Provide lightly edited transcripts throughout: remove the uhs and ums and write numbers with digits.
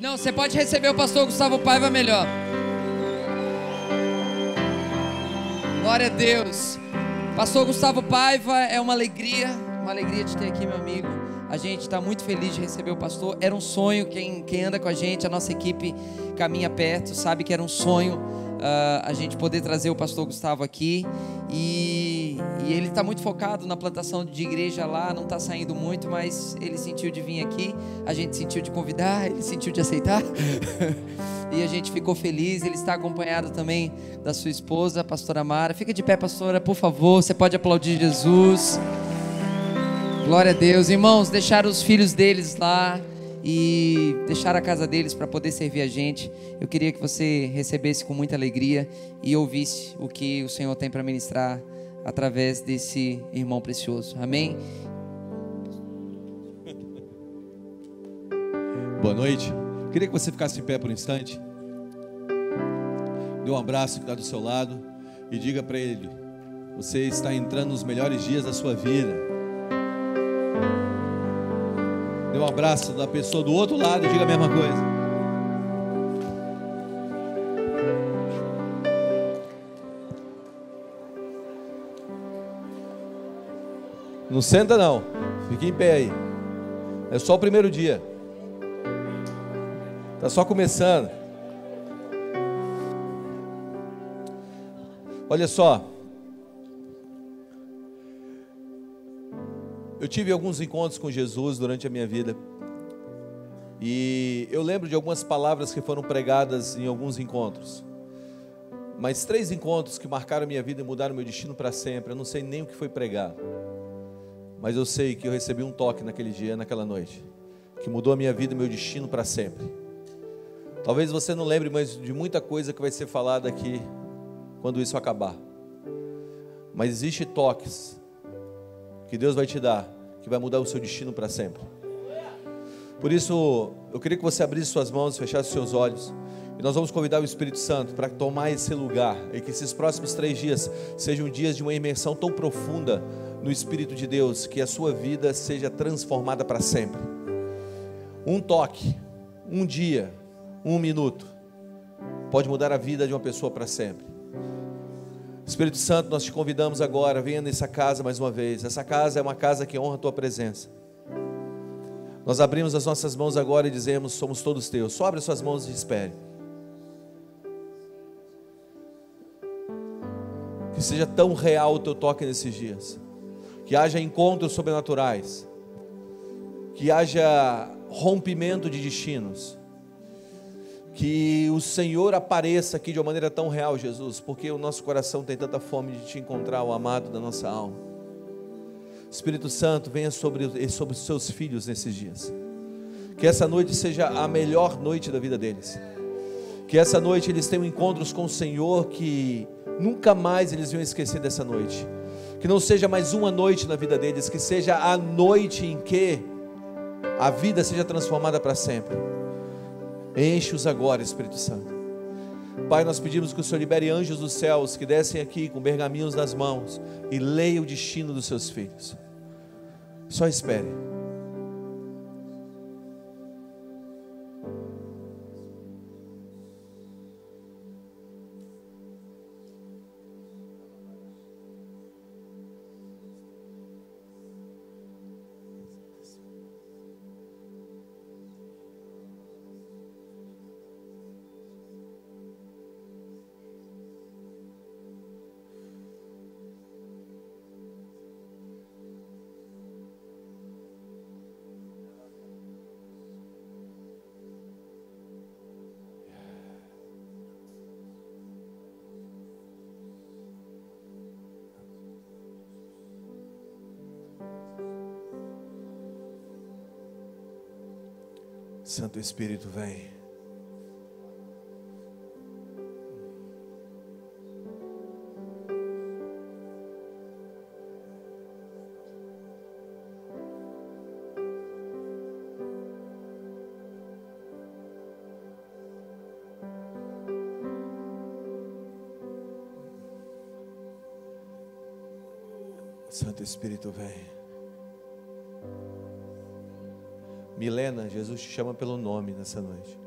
Não, você pode receber o pastor Gustavo Paiva melhor. Glória a Deus. Pastor Gustavo Paiva, é uma alegria de ter aqui, meu amigo. A gente está muito feliz de receber o pastor. Era um sonho, quem anda com a gente, a nossa equipe caminha perto, sabe que era um sonho a gente poder trazer o pastor Gustavo aqui. E ele está muito focado na plantação de igreja lá, não está saindo muito, mas ele sentiu de vir aqui, a gente sentiu de convidar, ele sentiu de aceitar. E a gente ficou feliz. Ele está acompanhado também da sua esposa, a pastora Mara. Fica de pé, pastora, por favor. Você pode aplaudir Jesus. Glória a Deus. Irmãos, deixaram os filhos deles lá e deixaram a casa deles para poder servir a gente. Eu queria que você recebesse com muita alegria e ouvisse o que o Senhor tem para ministrar através desse irmão precioso. Amém? Boa noite. Queria que você ficasse em pé por um instante. Dê um abraço que está do seu lado e diga para ele: você está entrando nos melhores dias da sua vida. Dê um abraço da pessoa do outro lado e diga a mesma coisa. Não senta não, fique em pé aí. É só o primeiro dia. Está só começando. Olha só. Eu tive alguns encontros com Jesus durante a minha vida. E eu lembro de algumas palavras que foram pregadas em alguns encontros. Mas 3 encontros que marcaram a minha vida e mudaram meu destino para sempre. Eu não sei nem o que foi pregado. Mas eu sei que eu recebi um toque naquele dia, naquela noite, que mudou a minha vida e meu destino para sempre. Talvez você não lembre mais de muita coisa que vai ser falada aqui quando isso acabar. Mas existe toques que Deus vai te dar, que vai mudar o seu destino para sempre. Por isso, eu queria que você abrisse suas mãos, fechasse seus olhos, e nós vamos convidar o Espírito Santo para tomar esse lugar, e que esses próximos 3 dias sejam dias de uma imersão tão profunda no Espírito de Deus, que a sua vida seja transformada para sempre. Um toque, um dia, 1 minuto, pode mudar a vida de uma pessoa para sempre. Espírito Santo, nós te convidamos agora, venha nessa casa mais uma vez. Essa casa é uma casa que honra a tua presença. Nós abrimos as nossas mãos agora e dizemos: somos todos teus. Só abre suas mãos e espere. Que seja tão real o teu toque nesses dias, que haja encontros sobrenaturais, que haja rompimento de destinos, que o Senhor apareça aqui de uma maneira tão real, Jesus, porque o nosso coração tem tanta fome de te encontrar, o amado da nossa alma. Espírito Santo, venha sobre os seus filhos nesses dias. Que essa noite seja a melhor noite da vida deles. Que essa noite eles tenham encontros com o Senhor que nunca mais eles venham esquecer dessa noite. Que não seja mais uma noite na vida deles, que seja a noite em que a vida seja transformada para sempre. Enche-os agora, Espírito Santo. Pai, nós pedimos que o Senhor libere anjos dos céus que descem aqui com pergaminhos nas mãos e leia o destino dos seus filhos. Só espere. Santo Espírito, vem. Santo Espírito, vem. Milena, Jesus te chama pelo nome nessa noite.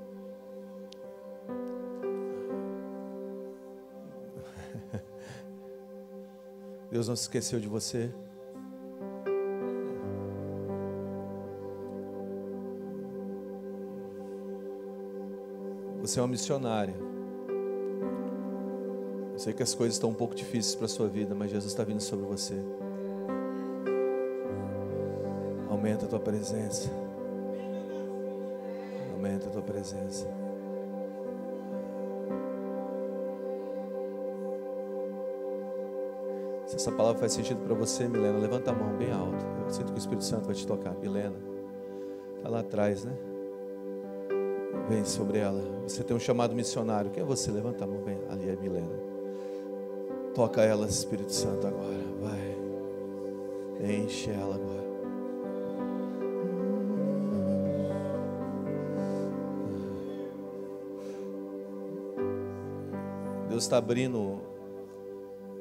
Deus não se esqueceu de você. Você é uma missionária. Eu sei que as coisas estão um pouco difíceis para a sua vida, mas Jesus está vindo sobre você. Aumenta a tua presença. Aumenta a tua presença. Se essa palavra faz sentido para você, Milena, levanta a mão bem alto. Eu sinto que o Espírito Santo vai te tocar. Milena, está lá atrás, né? Vem sobre ela. Você tem um chamado missionário. Quem é você? Levanta a mão bem. Ali é Milena. Toca ela, Espírito Santo, agora. Vai. Enche ela agora. Deus está abrindo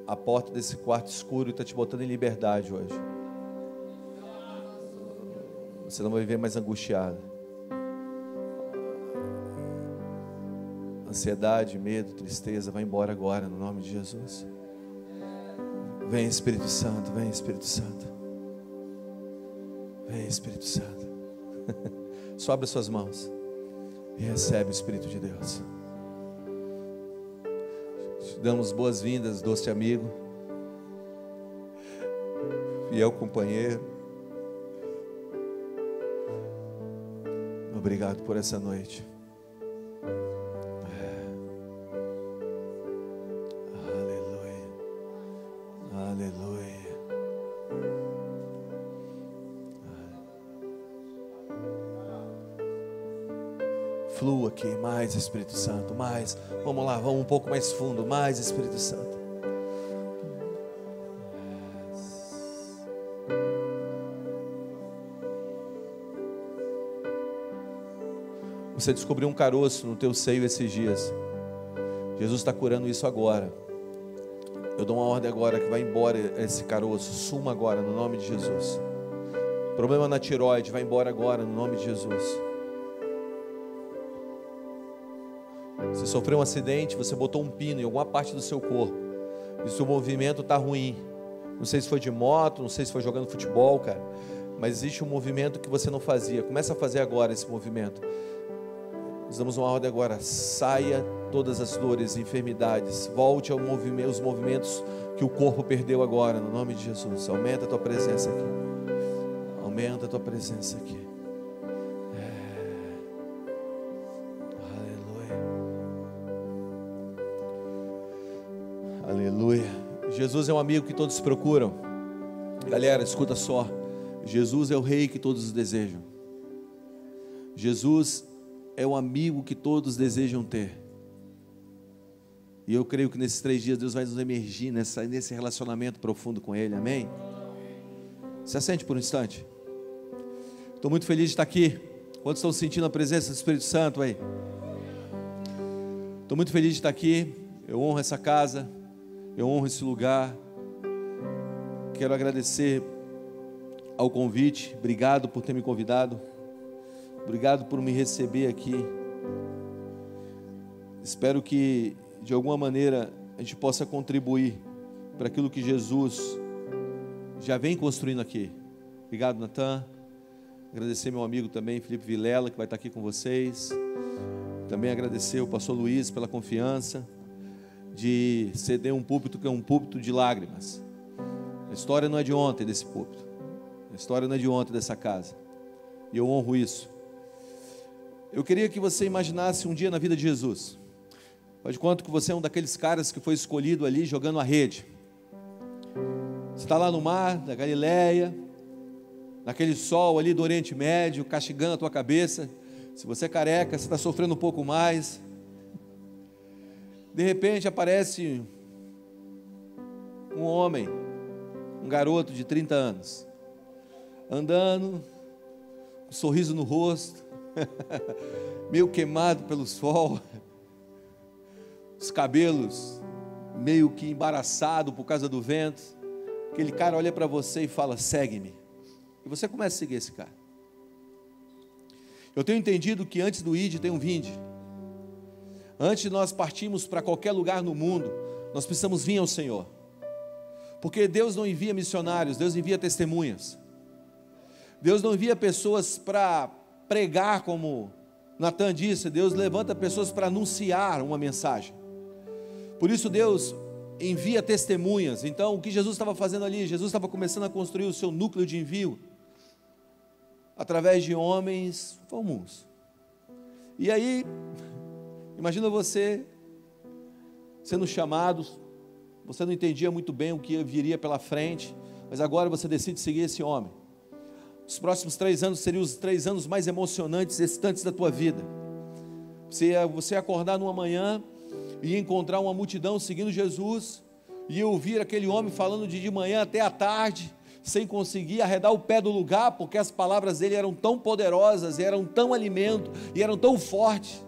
a porta desse quarto escuro e está te botando em liberdade hoje. Você não vai viver mais angustiado. Ansiedade, medo, tristeza, vai embora agora no nome de Jesus. Vem Espírito Santo, vem Espírito Santo. Vem Espírito Santo. Só abre suas mãos e recebe o Espírito de Deus. Te damos boas-vindas, doce amigo, fiel companheiro. Obrigado por essa noite. Flua aqui, mais Espírito Santo, mais. Vamos lá, vamos um pouco mais fundo, mais Espírito Santo. Você descobriu um caroço no teu seio esses dias. Jesus está curando isso agora. Eu dou uma ordem agora que vai embora esse caroço. Suma agora no nome de Jesus. Problema na tireoide, vai embora agora no nome de Jesus. Você sofreu um acidente, você botou um pino em alguma parte do seu corpo e o seu movimento está ruim. Não sei se foi de moto, não sei se foi jogando futebol, cara, mas existe um movimento que você não fazia. Começa a fazer agora esse movimento. Nós damos uma ordem agora. Saia todas as dores, enfermidades. Volte aos movimentos que o corpo perdeu agora, no nome de Jesus. Aumenta a tua presença aqui. Aumenta a tua presença aqui. Aleluia. Jesus é um amigo que todos procuram. Galera, escuta só. Jesus é o rei que todos desejam. Jesus é o amigo que todos desejam ter. E eu creio que nesses 3 dias Deus vai nos emergir nesse relacionamento profundo com Ele. Amém? Se assente por um instante. Estou muito feliz de estar aqui. Quantos estão sentindo a presença do Espírito Santo aí? Estou muito feliz de estar aqui. Eu honro essa casa. Eu honro esse lugar. Quero agradecer ao convite. Obrigado por ter me convidado. Obrigado por me receber aqui. Espero que de alguma maneira a gente possa contribuir para aquilo que Jesus já vem construindo aqui. Obrigado, Natan. Agradecer meu amigo também, Felipe Vilela, que vai estar aqui com vocês. Também agradecer o pastor Luiz pela confiança de ceder um púlpito que é um púlpito de lágrimas. A história não é de ontem desse púlpito. A história não é de ontem dessa casa. E eu honro isso. Eu queria que você imaginasse um dia na vida de Jesus. Faz de conta que você é um daqueles caras que foi escolhido ali jogando a rede. Você está lá no mar da Galileia, naquele sol ali do Oriente Médio, castigando a tua cabeça. Se você é careca, você está sofrendo um pouco mais. De repente aparece um homem, um garoto de 30 anos, andando, um sorriso no rosto, meio queimado pelo sol, os cabelos meio que embaraçado por causa do vento. Aquele cara olha para você e fala: segue-me. E você começa a seguir esse cara. Eu tenho entendido que antes do ide tem um vinde. Antes de nós partirmos para qualquer lugar no mundo, nós precisamos vir ao Senhor. Porque Deus não envia missionários, Deus envia testemunhas. Deus não envia pessoas para pregar, como Natan disse. Deus levanta pessoas para anunciar uma mensagem. Por isso Deus envia testemunhas. Então o que Jesus estava fazendo ali? Jesus estava começando a construir o seu núcleo de envio através de homens comuns. E aí, imagina você sendo chamado, você não entendia muito bem o que viria pela frente, mas agora você decide seguir esse homem. Os próximos 3 anos seriam os 3 anos mais emocionantes, excitantes da tua vida. Você acordar numa manhã e encontrar uma multidão seguindo Jesus, e ouvir aquele homem falando de manhã até à tarde, sem conseguir arredar o pé do lugar, porque as palavras dele eram tão poderosas, eram tão alimento, e eram tão fortes,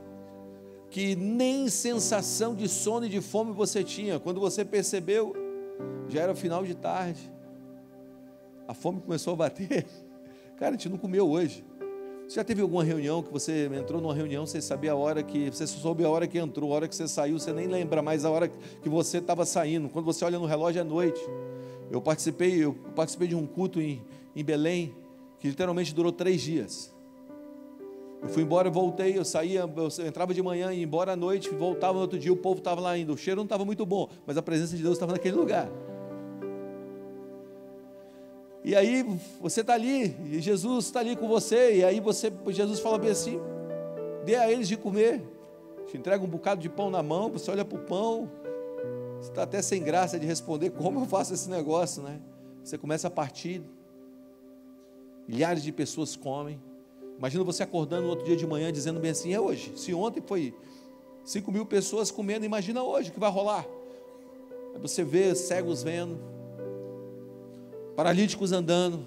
que nem sensação de sono e de fome você tinha. Quando você percebeu, já era final de tarde, a fome começou a bater. Cara, a gente não comeu hoje. Você já teve alguma reunião que você entrou numa reunião, você sabia a hora que, você soube a hora que entrou, a hora que você saiu, você nem lembra mais a hora que você estava saindo. Quando você olha no relógio é noite. Eu participei de um culto em Belém, que literalmente durou 3 dias. Eu fui embora, voltei, eu entrava de manhã, ia embora à noite, voltava no outro dia, o povo estava lá ainda. O cheiro não estava muito bom, mas a presença de Deus estava naquele lugar. E aí você está ali, e Jesus está ali com você, e aí Jesus fala bem assim: dê a eles de comer. Te entrega um bocado de pão na mão, você olha para o pão, você está até sem graça de responder como eu faço esse negócio, né? Você começa a partir, milhares de pessoas comem. Imagina você acordando no outro dia de manhã dizendo bem assim: é hoje, se ontem foi 5.000 pessoas comendo, imagina hoje o que vai rolar. Aí você vê cegos vendo, paralíticos andando.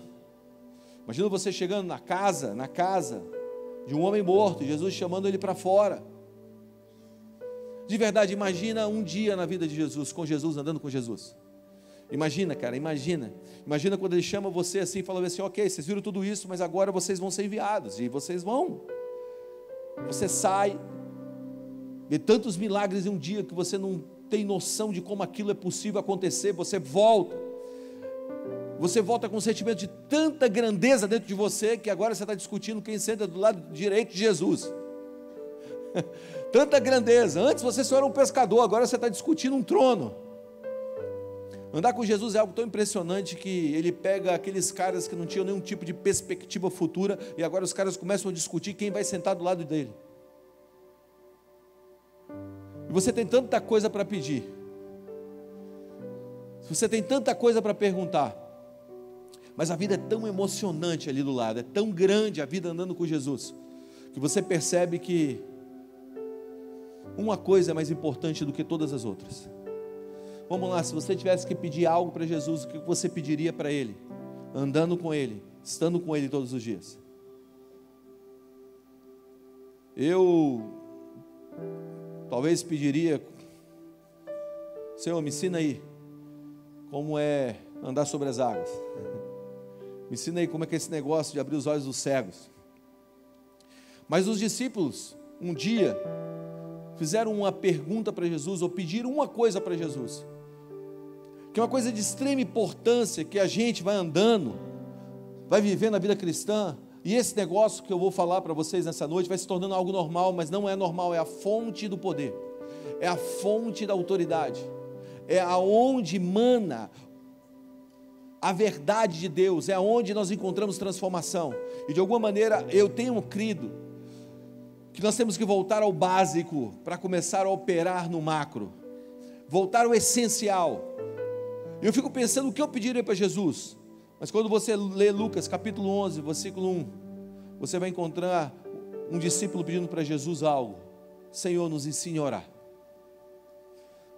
Imagina você chegando na casa de um homem morto, Jesus chamando ele para fora. De verdade, imagina um dia na vida de Jesus, com Jesus, andando com Jesus. Imagina, cara, imagina quando ele chama você assim, falando assim: ok, vocês viram tudo isso, mas agora vocês vão ser enviados, e vocês vão. Você sai, vê tantos milagres em um dia, que você não tem noção de como aquilo é possível acontecer. Você volta com um sentimento de tanta grandeza dentro de você, que agora você está discutindo quem senta do lado direito de Jesus. Tanta grandeza. Antes você só era um pescador, agora você está discutindo um trono. Andar com Jesus é algo tão impressionante, que ele pega aqueles caras que não tinham nenhum tipo de perspectiva futura, e agora os caras começam a discutir quem vai sentar do lado dele. E você tem tanta coisa para pedir, você tem tanta coisa para perguntar, mas a vida é tão emocionante ali do lado, é tão grande a vida andando com Jesus, que você percebe que uma coisa é mais importante do que todas as outras. Vamos lá, se você tivesse que pedir algo para Jesus, o que você pediria para Ele? Andando com Ele, estando com Ele todos os dias. Eu talvez pediria: Senhor, me ensina aí como é andar sobre as águas. Me ensina aí como é que é esse negócio de abrir os olhos dos cegos. Mas os discípulos, um dia, fizeram uma pergunta para Jesus, ou pediram uma coisa para Jesus, que é uma coisa de extrema importância, que a gente vai andando, vai vivendo a vida cristã, e esse negócio que eu vou falar para vocês nessa noite vai se tornando algo normal, mas não é normal, é a fonte do poder, é a fonte da autoridade, é aonde mana a verdade de Deus, é aonde nós encontramos transformação. E de alguma maneira eu tenho crido que nós temos que voltar ao básico para começar a operar no macro, voltar ao essencial. Eu fico pensando o que eu pediria para Jesus, mas quando você lê Lucas capítulo 11, versículo 1, você vai encontrar um discípulo pedindo para Jesus algo: Senhor, nos ensine a orar.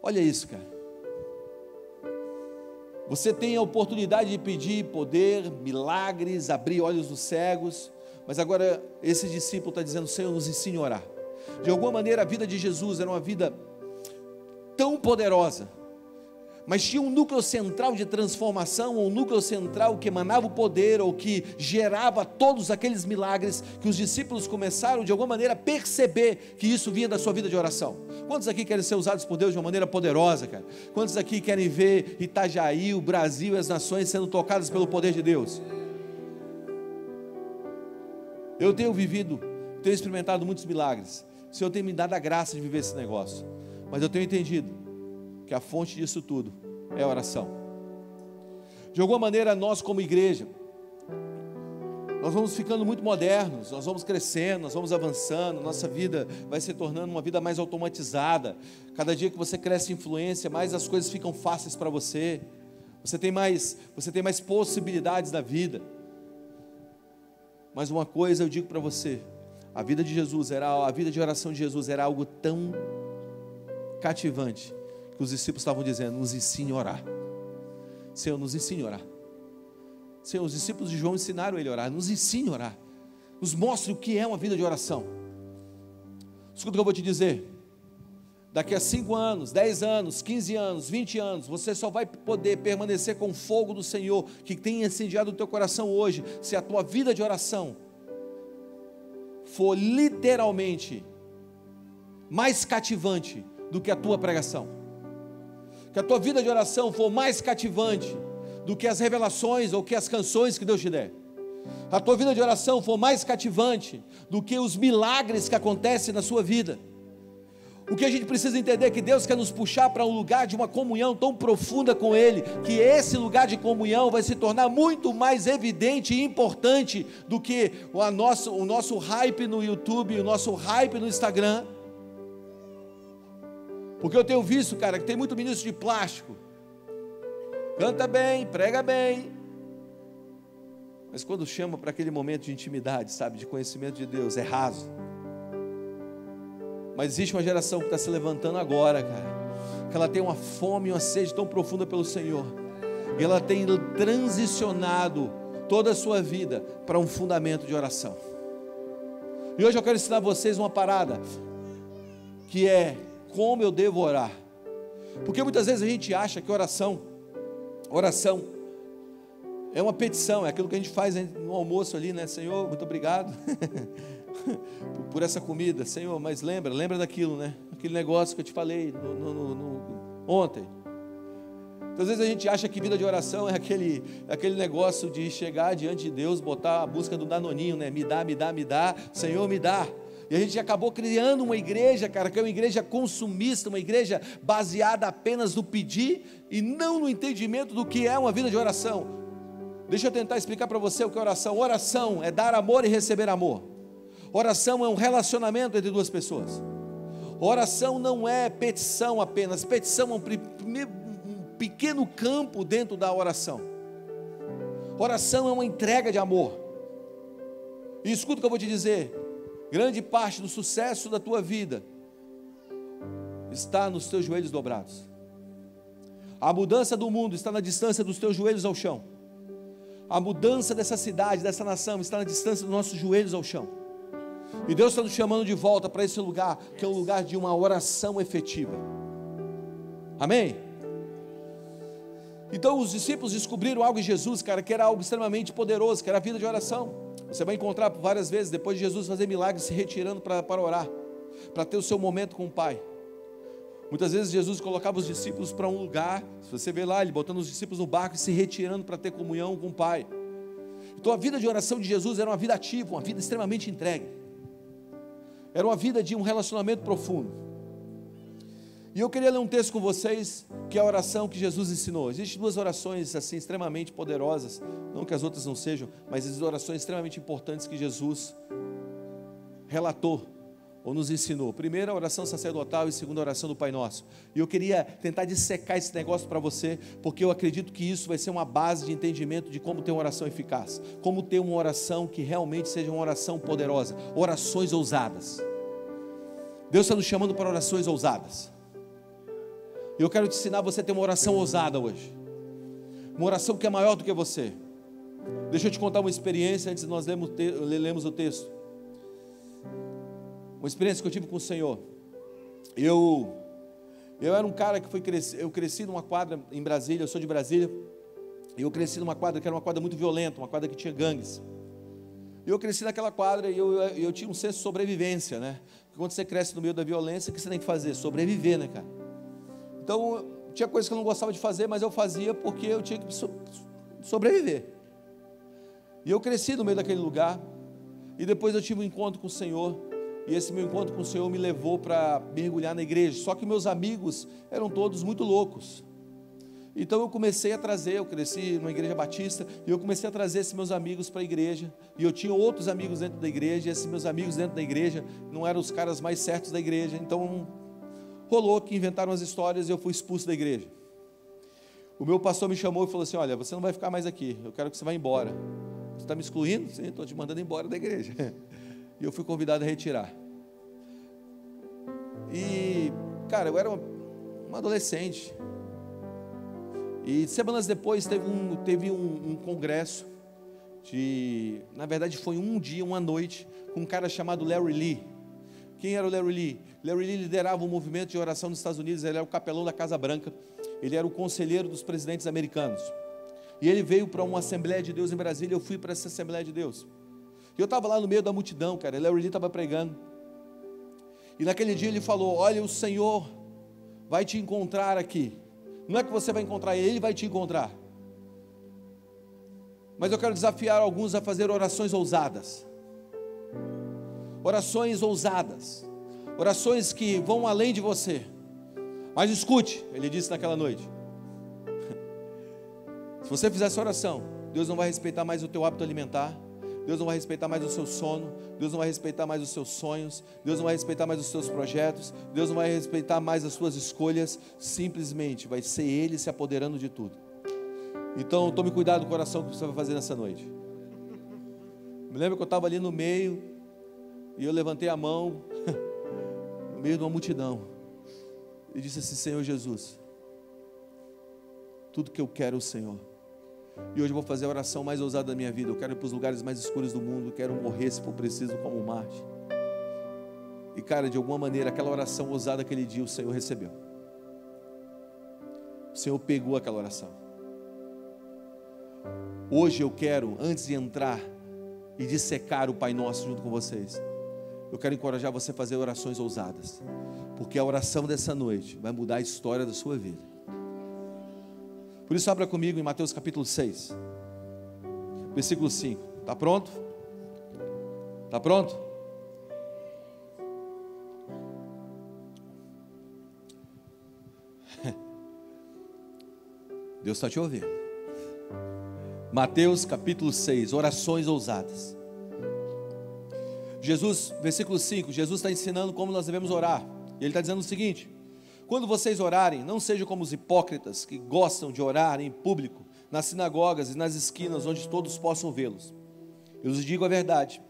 Olha isso, cara. Você tem a oportunidade de pedir poder, milagres, abrir olhos dos cegos, mas agora esse discípulo está dizendo: Senhor, nos ensine a orar. De alguma maneira a vida de Jesus era uma vida tão poderosa, mas tinha um núcleo central de transformação, ou um núcleo central que emanava o poder, ou que gerava todos aqueles milagres, que os discípulos começaram de alguma maneira a perceber que isso vinha da sua vida de oração. Quantos aqui querem ser usados por Deus de uma maneira poderosa, cara? Quantos aqui querem ver Itajaí, o Brasil e as nações sendo tocadas pelo poder de Deus? Eu tenho experimentado muitos milagres. O Senhor tem me dado a graça de viver esse negócio, mas eu tenho entendido que a fonte disso tudo é a oração. De alguma maneira, nós como igreja, nós vamos ficando muito modernos, nós vamos crescendo, nós vamos avançando, nossa vida vai se tornando uma vida mais automatizada. Cada dia que você cresce em influência, mais as coisas ficam fáceis para você. Você tem mais possibilidades na vida. Mas uma coisa eu digo para você: a vida de oração de Jesus era algo tão cativante, que os discípulos estavam dizendo: nos ensine a orar. Senhor, nos ensine a orar. Senhor, os discípulos de João ensinaram ele a orar. Nos ensine a orar. Nos mostre o que é uma vida de oração. Escuta o que eu vou te dizer. Daqui a 5 anos, 10 anos, 15 anos, 20 anos, você só vai poder permanecer com o fogo do Senhor que tem incendiado o teu coração hoje, se a tua vida de oração for literalmente mais cativante do que a tua pregação. Que a tua vida de oração for mais cativante do que as revelações ou que as canções que Deus te der. A tua vida de oração for mais cativante do que os milagres que acontecem na sua vida. O que a gente precisa entender é que Deus quer nos puxar para um lugar de uma comunhão tão profunda com Ele, que esse lugar de comunhão vai se tornar muito mais evidente e importante do que o nosso hype no YouTube, o nosso hype no Instagram. Porque eu tenho visto, cara, que tem muito ministro de plástico, canta bem, prega bem, mas quando chama para aquele momento de intimidade, sabe, de conhecimento de Deus, é raso. Mas existe uma geração que está se levantando agora, cara, que ela tem uma fome e uma sede tão profunda pelo Senhor, e ela tem transicionado toda a sua vida para um fundamento de oração. E hoje eu quero ensinar a vocês uma parada, que é como eu devo orar. Porque muitas vezes a gente acha que oração é uma petição, é aquilo que a gente faz no almoço ali, né? Senhor, muito obrigado por essa comida, Senhor, mas lembra daquilo, né? Aquele negócio que eu te falei ontem. Então, às vezes a gente acha que vida de oração é aquele negócio de chegar diante de Deus, botar a busca do danoninho, né? Me dá, Senhor, me dá. E a gente acabou criando uma igreja, cara, que é uma igreja consumista, uma igreja baseada apenas no pedir e não no entendimento do que é uma vida de oração. Deixa eu tentar explicar para você o que é oração. Oração é dar amor e receber amor. Oração é um relacionamento entre duas pessoas. Oração não é petição apenas. Petição é um pequeno campo dentro da oração. Oração é uma entrega de amor. E escuta o que eu vou te dizer. Grande parte do sucesso da tua vida está nos teus joelhos dobrados. A mudança do mundo está na distância dos teus joelhos ao chão. A mudança dessa cidade, dessa nação, está na distância dos nossos joelhos ao chão. E Deus está nos chamando de volta para esse lugar, que é um lugar de uma oração efetiva. Amém? Então os discípulos descobriram algo em Jesus, cara, que era algo extremamente poderoso, que era a vida de oração. Você vai encontrar várias vezes, depois de Jesus fazer milagres, se retirando para orar, para ter o seu momento com o Pai. Muitas vezes Jesus colocava os discípulos para um lugar, se você vê lá, ele botando os discípulos no barco e se retirando para ter comunhão com o Pai. Então a vida de oração de Jesus era uma vida ativa, uma vida extremamente entregue. Era uma vida de um relacionamento profundo. E eu queria ler um texto com vocês, que é a oração que Jesus ensinou. Existem duas orações assim extremamente poderosas, não que as outras não sejam, mas existem orações extremamente importantes que Jesus relatou ou nos ensinou. Primeira, a oração sacerdotal, e segunda, a oração do Pai Nosso. E eu queria tentar dissecar esse negócio para você, porque eu acredito que isso vai ser uma base de entendimento de como ter uma oração eficaz, como ter uma oração que realmente seja uma oração poderosa, orações ousadas. Deus está nos chamando para orações ousadas. E eu quero te ensinar você a ter uma oração ousada hoje, uma oração que é maior do que você. Deixa eu te contar uma experiência antes de nós lermos o texto. Uma experiência que eu tive com o Senhor. Eu Eu era um cara que eu cresci numa quadra em Brasília, eu sou de Brasília, e eu cresci numa quadra que era uma quadra muito violenta, uma quadra que tinha gangues. E eu cresci naquela quadra e eu tinha um senso de sobrevivência, né? Porque quando você cresce no meio da violência, o que você tem que fazer? Sobreviver, né, cara? Então, tinha coisas que eu não gostava de fazer, mas eu fazia porque eu tinha que sobreviver. E eu cresci no meio daquele lugar, e depois eu tive um encontro com o Senhor, e esse meu encontro com o Senhor me levou para mergulhar na igreja. Só que meus amigos eram todos muito loucos. Então eu comecei a trazer, eu cresci numa igreja batista, e eu comecei a trazer esses meus amigos para a igreja, e eu tinha outros amigos dentro da igreja, e esses meus amigos dentro da igreja não eram os caras mais certos da igreja. Então rolou que inventaram as histórias e eu fui expulso da igreja. O meu pastor me chamou e falou assim: olha, você não vai ficar mais aqui, eu quero que você vá embora. Você está me excluindo? Sim, estou te mandando embora da igreja. E eu fui convidado a retirar. E, cara, eu era um adolescente. E semanas depois teve um congresso na verdade foi um dia, uma noite, com um cara chamado Larry Lee. Quem era o Larry Lee? Larry Lee liderava um movimento de oração nos Estados Unidos, ele era o capelão da Casa Branca, ele era o conselheiro dos presidentes americanos. E ele veio para uma Assembleia de Deus em Brasília, eu fui para essa Assembleia de Deus. E eu estava lá no meio da multidão, cara, Larry Lee estava pregando. E naquele dia ele falou: olha, o Senhor vai te encontrar aqui. Não é que você vai encontrar ele vai te encontrar. Mas eu quero desafiar alguns a fazer orações ousadas. Orações ousadas. Orações que vão além de você. Mas escute, ele disse naquela noite: se você fizer essa oração, Deus não vai respeitar mais o teu hábito alimentar, Deus não vai respeitar mais o seu sono, Deus não vai respeitar mais os seus sonhos, Deus não vai respeitar mais os seus projetos, Deus não vai respeitar mais as suas escolhas, simplesmente vai ser Ele se apoderando de tudo. Então tome cuidado com o coração que você vai fazer nessa noite. Me lembro que eu estava ali no meio, e eu levantei a mão, no meio de uma multidão, e disse assim: Senhor Jesus, tudo que eu quero é o Senhor. E hoje eu vou fazer a oração mais ousada da minha vida. Eu quero ir para os lugares mais escuros do mundo. Eu quero morrer se for preciso como um Marte. E cara, de alguma maneira, aquela oração ousada aquele dia o Senhor recebeu. O Senhor pegou aquela oração. Hoje eu quero, antes de entrar e dissecar o Pai Nosso junto com vocês, eu quero encorajar você a fazer orações ousadas, porque a oração dessa noite vai mudar a história da sua vida. Por isso abra comigo em Mateus capítulo 6, versículo 5. Está pronto? Está pronto? Deus está te ouvindo. Mateus capítulo 6, orações ousadas. Jesus, versículo 5, Jesus está ensinando como nós devemos orar. E Ele está dizendo o seguinte: quando vocês orarem, não sejam como os hipócritas que gostam de orar em público, nas sinagogas e nas esquinas onde todos possam vê-los. Eu lhes digo a verdade,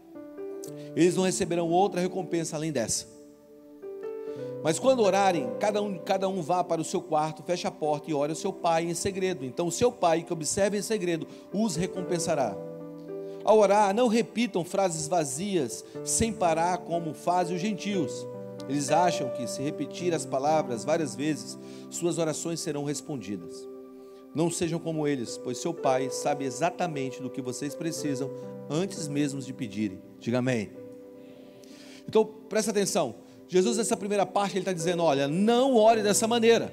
eles não receberão outra recompensa além dessa. Mas quando orarem, cada um vá para o seu quarto, feche a porta e ore ao seu pai em segredo. Então o seu pai, que observa em segredo, os recompensará. Ao orar, não repitam frases vazias, sem parar, como fazem os gentios. Eles acham que, se repetir as palavras várias vezes, suas orações serão respondidas. Não sejam como eles, pois seu pai sabe exatamente do que vocês precisam, antes mesmo de pedirem. Diga amém. Então, presta atenção. Jesus, nessa primeira parte, Ele está dizendo: olha, não ore dessa maneira.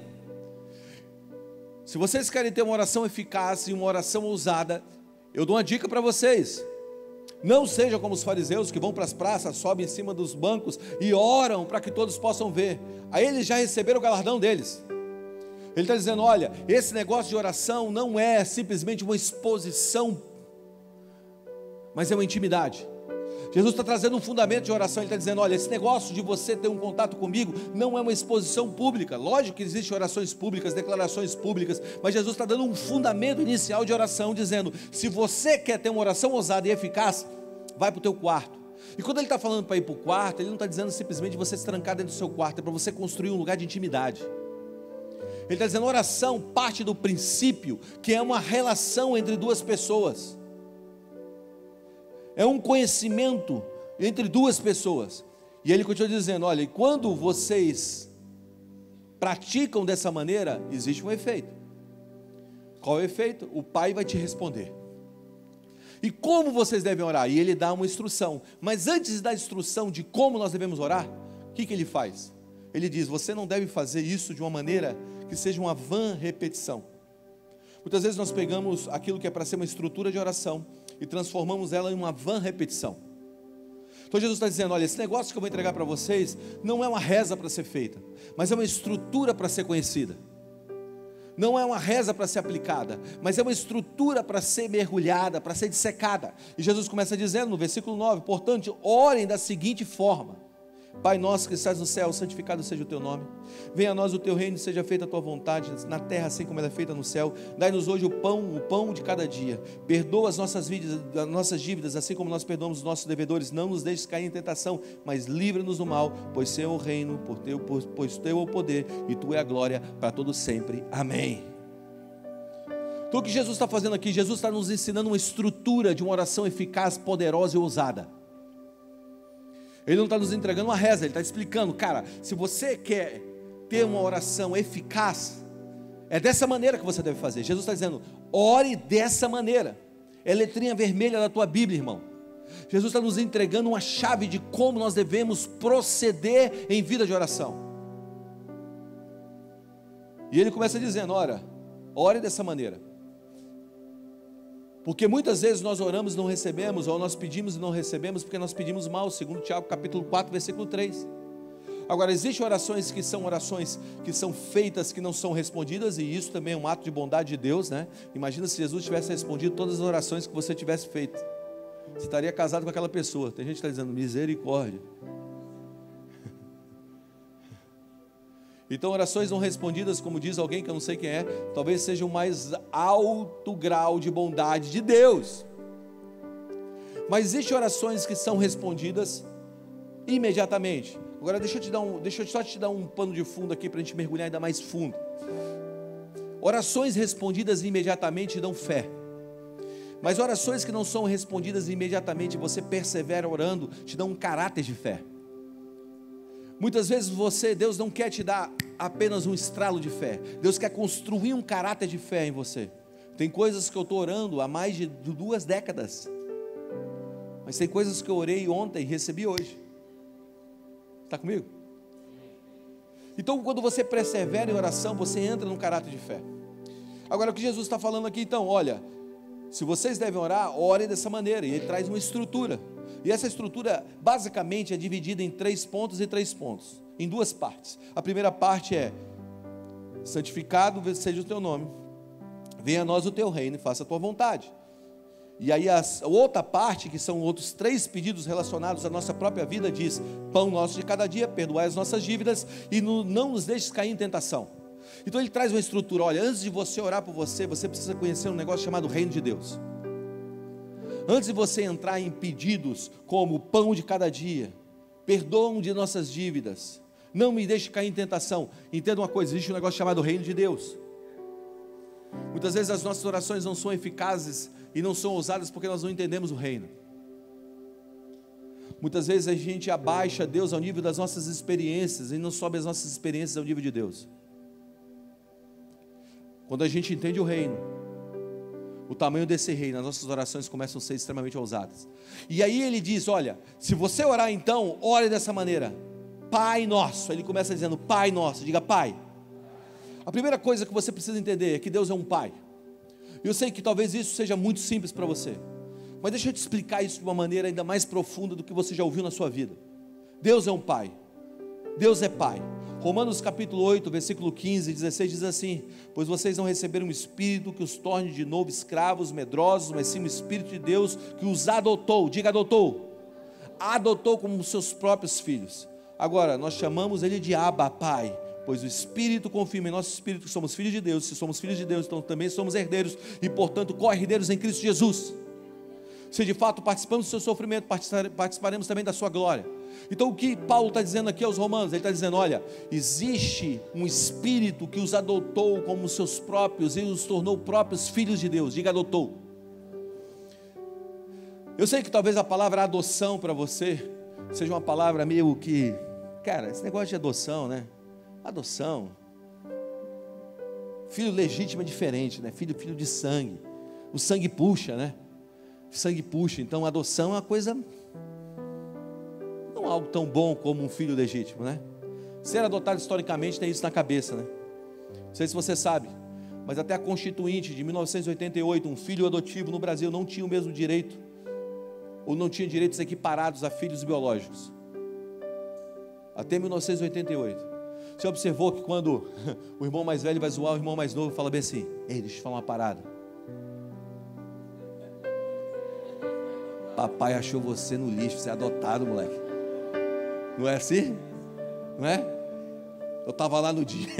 Se vocês querem ter uma oração eficaz e uma oração ousada, eu dou uma dica para vocês: não sejam como os fariseus que vão para as praças, sobem em cima dos bancos e oram para que todos possam ver. Aí eles já receberam o galardão deles. Ele está dizendo: olha, esse negócio de oração não é simplesmente uma exposição, mas é uma intimidade. Jesus está trazendo um fundamento de oração. Ele está dizendo: olha, esse negócio de você ter um contato comigo não é uma exposição pública. Lógico que existem orações públicas, declarações públicas, mas Jesus está dando um fundamento inicial de oração, dizendo: se você quer ter uma oração ousada e eficaz, vai para o teu quarto. E quando ele está falando para ir para o quarto, ele não está dizendo simplesmente você se trancar dentro do seu quarto, é para você construir um lugar de intimidade. Ele está dizendo: oração parte do princípio que é uma relação entre duas pessoas. É um conhecimento entre duas pessoas. E ele continua dizendo: olha, e quando vocês praticam dessa maneira, existe um efeito. Qual é o efeito? O Pai vai te responder. E como vocês devem orar? E ele dá uma instrução. Mas antes da instrução de como nós devemos orar, o que ele faz? Ele diz: você não deve fazer isso de uma maneira que seja uma vã repetição. Muitas vezes nós pegamos aquilo que é para ser uma estrutura de oração e transformamos ela em uma vã repetição. Então Jesus está dizendo: olha, esse negócio que eu vou entregar para vocês não é uma reza para ser feita, mas é uma estrutura para ser conhecida. Não é uma reza para ser aplicada, mas é uma estrutura para ser mergulhada, para ser dissecada. E Jesus começa dizendo no versículo 9: portanto, orem da seguinte forma: Pai nosso que estás no céu, santificado seja o teu nome. Venha a nós o teu reino, seja feita a tua vontade, na terra assim como ela é feita no céu. Dai-nos hoje o pão de cada dia. Perdoa as nossas dívidas, assim como nós perdoamos os nossos devedores. Não nos deixes cair em tentação, mas livra-nos do mal, pois teu é o reino, pois teu é o poder, e tu é a glória para todo sempre. Amém. Então o que Jesus está fazendo aqui? Jesus está nos ensinando uma estrutura de uma oração eficaz, poderosa e ousada. Ele não está nos entregando uma reza, ele está explicando: cara, se você quer ter uma oração eficaz, é dessa maneira que você deve fazer. Jesus está dizendo: ore dessa maneira. É letrinha vermelha da tua Bíblia, irmão. Jesus está nos entregando uma chave de como nós devemos proceder em vida de oração. E ele começa dizendo: ore dessa maneira. Porque muitas vezes nós oramos e não recebemos, ou nós pedimos e não recebemos, porque nós pedimos mal, segundo Tiago capítulo 4, versículo 3. Agora, existem orações que são feitas, que não são respondidas, e isso também é um ato de bondade de Deus, né? Imagina se Jesus tivesse respondido todas as orações que você tivesse feito. Você estaria casado com aquela pessoa. Tem gente que está dizendo: misericórdia. Então, orações não respondidas, como diz alguém que eu não sei quem é, talvez seja o mais alto grau de bondade de Deus. Mas existem orações que são respondidas imediatamente. Agora deixa eu só te dar um pano de fundo aqui para a gente mergulhar ainda mais fundo. Orações respondidas imediatamente dão fé. Mas orações que não são respondidas imediatamente, você persevera orando, te dão um caráter de fé. Muitas vezes Deus não quer te dar apenas um estralo de fé. Deus quer construir um caráter de fé em você. Tem coisas que eu estou orando há mais de 2 décadas. Mas tem coisas que eu orei ontem e recebi hoje. Está comigo? Então, quando você persevera em oração, você entra num caráter de fé. Agora, o que Jesus está falando aqui, então, olha, se vocês devem orar, orem dessa maneira. E ele traz uma estrutura. E essa estrutura, basicamente, é dividida em 3 pontos e 3 pontos. Em 2 partes. A primeira parte é: santificado seja o teu nome. Venha a nós o teu reino e faça a tua vontade. E aí a outra parte, que são outros 3 pedidos relacionados à nossa própria vida, diz: pão nosso de cada dia, perdoai as nossas dívidas e não nos deixes cair em tentação. Então ele traz uma estrutura. Olha, antes de você orar por você, você precisa conhecer um negócio chamado reino de Deus. Antes de você entrar em pedidos como pão de cada dia, perdão de nossas dívidas, não me deixe cair em tentação, entenda uma coisa: existe um negócio chamado reino de Deus. Muitas vezes as nossas orações não são eficazes e não são ousadas porque nós não entendemos o reino. Muitas vezes a gente abaixa Deus ao nível das nossas experiências e não sobe as nossas experiências ao nível de Deus. Quando a gente entende o reino, o tamanho desse reino, as nossas orações começam a ser extremamente ousadas. E aí ele diz: olha, se você orar então, ore dessa maneira: Pai nosso. Ele começa dizendo: Pai nosso. Diga: Pai. A primeira coisa que você precisa entender é que Deus é um Pai. Eu sei que talvez isso seja muito simples para você, mas deixa eu te explicar isso de uma maneira ainda mais profunda do que você já ouviu na sua vida. Deus é um Pai. Deus é Pai. Romanos capítulo 8, versículo 15 e 16 diz assim: pois vocês não receberam um espírito que os torne de novo escravos, medrosos, mas sim o Espírito de Deus que os adotou. Diga: adotou. Adotou como seus próprios filhos. Agora, nós chamamos ele de Abba, Pai, pois o Espírito confirma em nosso espírito que somos filhos de Deus. Se somos filhos de Deus, então também somos herdeiros e, portanto, co-herdeiros em Cristo Jesus. Se de fato participamos do seu sofrimento, participaremos também da sua glória. Então o que Paulo está dizendo aqui aos romanos? Ele está dizendo: olha, existe um Espírito que os adotou como seus próprios e os tornou próprios filhos de Deus. Diga: adotou. Eu sei que talvez a palavra adoção para você seja uma palavra meio que, cara, esse negócio de adoção, né? Adoção, Filho legítimo é diferente, né? Filho de sangue. O sangue puxa, né? O sangue puxa. Então a adoção é uma coisa, não algo tão bom como um filho legítimo, né? Ser adotado historicamente tem isso na cabeça, né? Não sei se você sabe, mas até a Constituinte de 1988, um filho adotivo no Brasil não tinha o mesmo direito, ou não tinha direitos equiparados a filhos biológicos. Até 1988. Você observou que quando o irmão mais velho vai zoar o irmão mais novo, fala bem assim: ei, deixa eu te falar uma parada. Papai achou você no lixo, você é adotado, moleque. Não é assim? Não é? Eu estava lá no dia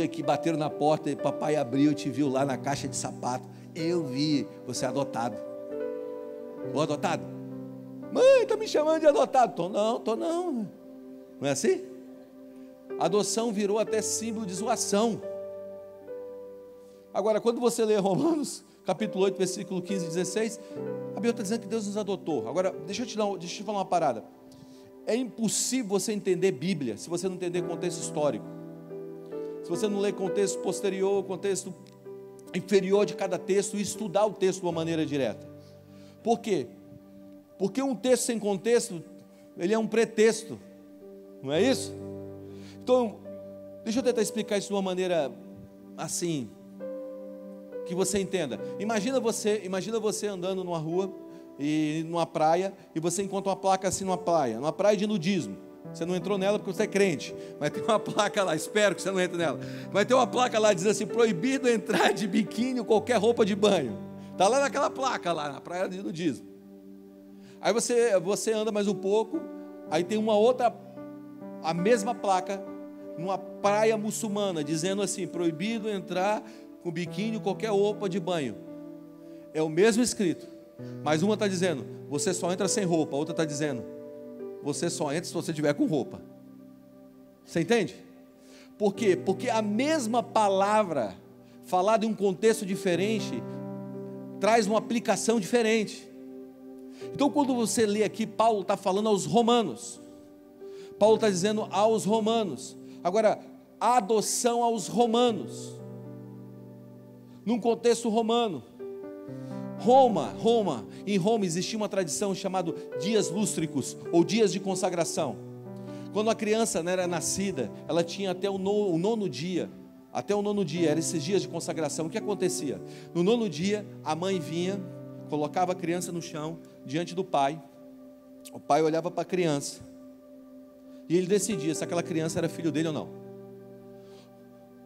que bateram na porta e papai abriu e te viu lá na caixa de sapato. Eu vi, você é adotado. Ô adotado? Mãe, está me chamando de adotado. Tô não. Não é assim? A adoção virou até símbolo de zoação. Agora, quando você lê Romanos, capítulo 8, versículo 15 e 16, a Bíblia está dizendo que Deus nos adotou. Agora, deixa eu te falar uma parada. É impossível você entender Bíblia se você não entender contexto histórico. Se você não ler contexto posterior, contexto inferior de cada texto e estudar o texto de uma maneira direta. Por quê? Porque um texto sem contexto, ele é um pretexto. Não é isso? Então, deixa eu tentar explicar isso de uma maneira assim, que você entenda. Imagina você andando numa rua, e numa praia, e você encontra uma placa assim numa praia de nudismo. Você não entrou nela porque você é crente, mas tem uma placa lá, espero que você não entre nela. Vai ter uma placa lá, diz assim: proibido entrar de biquíni ou qualquer roupa de banho. Está lá naquela placa lá, na praia de nudismo. Aí você anda mais um pouco, aí tem uma outra, a mesma placa, numa praia muçulmana, dizendo assim: proibido entrar com biquíni ou qualquer roupa de banho. É o mesmo escrito, mas uma está dizendo: você só entra sem roupa, a outra está dizendo: você só entra se você tiver com roupa. Você entende? Por quê? Porque a mesma palavra, falada em um contexto diferente, traz uma aplicação diferente. Então, quando você lê aqui, Paulo está falando aos romanos. Paulo está dizendo aos romanos. Agora, a adoção aos romanos, num contexto romano. Em Roma existia uma tradição chamada dias lústricos, ou dias de consagração. Quando a criança era nascida, ela tinha até o nono dia, eram esses dias de consagração. O que acontecia? No nono dia, a mãe vinha, colocava a criança no chão, diante do pai. O pai olhava para a criança, e ele decidia se aquela criança era filho dele ou não.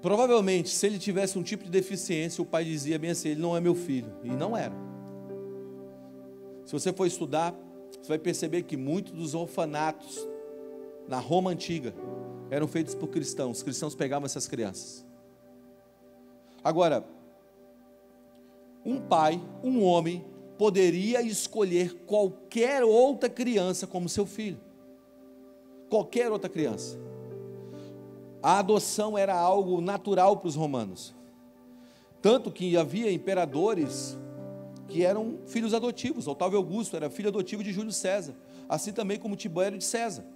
Provavelmente, se ele tivesse um tipo de deficiência, o pai dizia bem assim: ele não é meu filho, e não era. Se você for estudar, você vai perceber que muitos dos orfanatos na Roma antiga eram feitos por cristãos. Os cristãos pegavam essas crianças. Agora, um pai, um homem, poderia escolher qualquer outra criança como seu filho. Qualquer outra criança. A adoção era algo natural para os romanos. Tanto que havia imperadores que eram filhos adotivos. Otávio Augusto era filho adotivo de Júlio César, assim também como Tibério de César.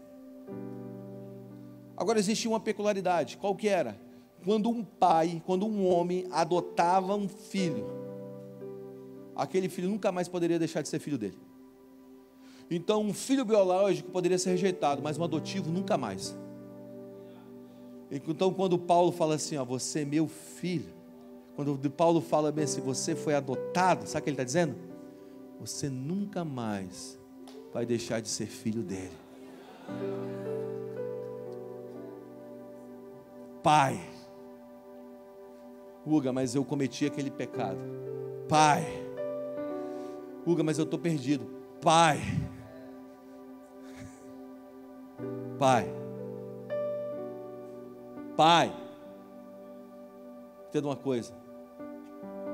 Agora existia uma peculiaridade. Qual que era? Quando um homem adotava um filho, aquele filho nunca mais poderia deixar de ser filho dele. Então um filho biológico poderia ser rejeitado, mas um adotivo nunca mais. Então quando Paulo fala assim: você é meu filho, quando Paulo fala bem assim: você foi adotado, sabe o que ele está dizendo? Você nunca mais vai deixar de ser filho dele. Pai, Uga, mas eu cometi aquele pecado. Pai, Uga, mas eu estou perdido. Pai, entenda uma coisa: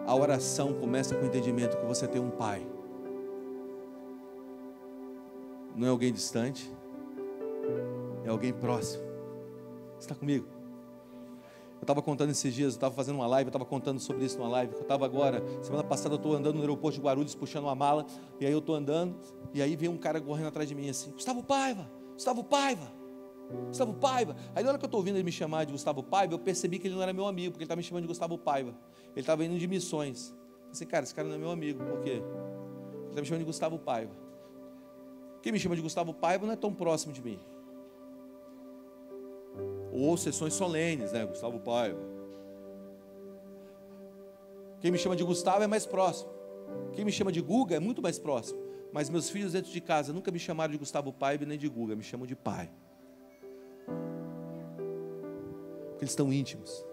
a oração começa com o entendimento que você tem um pai. Não é alguém distante, é alguém próximo. Você está comigo? Eu estava contando esses dias, eu estava fazendo uma live, eu estava contando sobre isso numa live, que eu estava agora, semana passada eu estou andando no aeroporto de Guarulhos, puxando uma mala, e aí eu estou andando, e aí vem um cara correndo atrás de mim assim: Gustavo Paiva, Gustavo Paiva. Aí na hora que eu estou ouvindo ele me chamar de Gustavo Paiva, eu percebi que ele não era meu amigo, porque ele estava me chamando de Gustavo Paiva. Ele estava indo de missões. Eu pensei, cara, esse cara não é meu amigo, por quê? Ele está me chamando de Gustavo Paiva. Quem me chama de Gustavo Paiva não é tão próximo de mim. Ou sessões solenes, né? Gustavo Paiva. Quem me chama de Gustavo é mais próximo. Quem me chama de Guga é muito mais próximo. Mas meus filhos dentro de casa nunca me chamaram de Gustavo Paiva nem de Guga, me chamam de pai. Porque eles estão íntimos.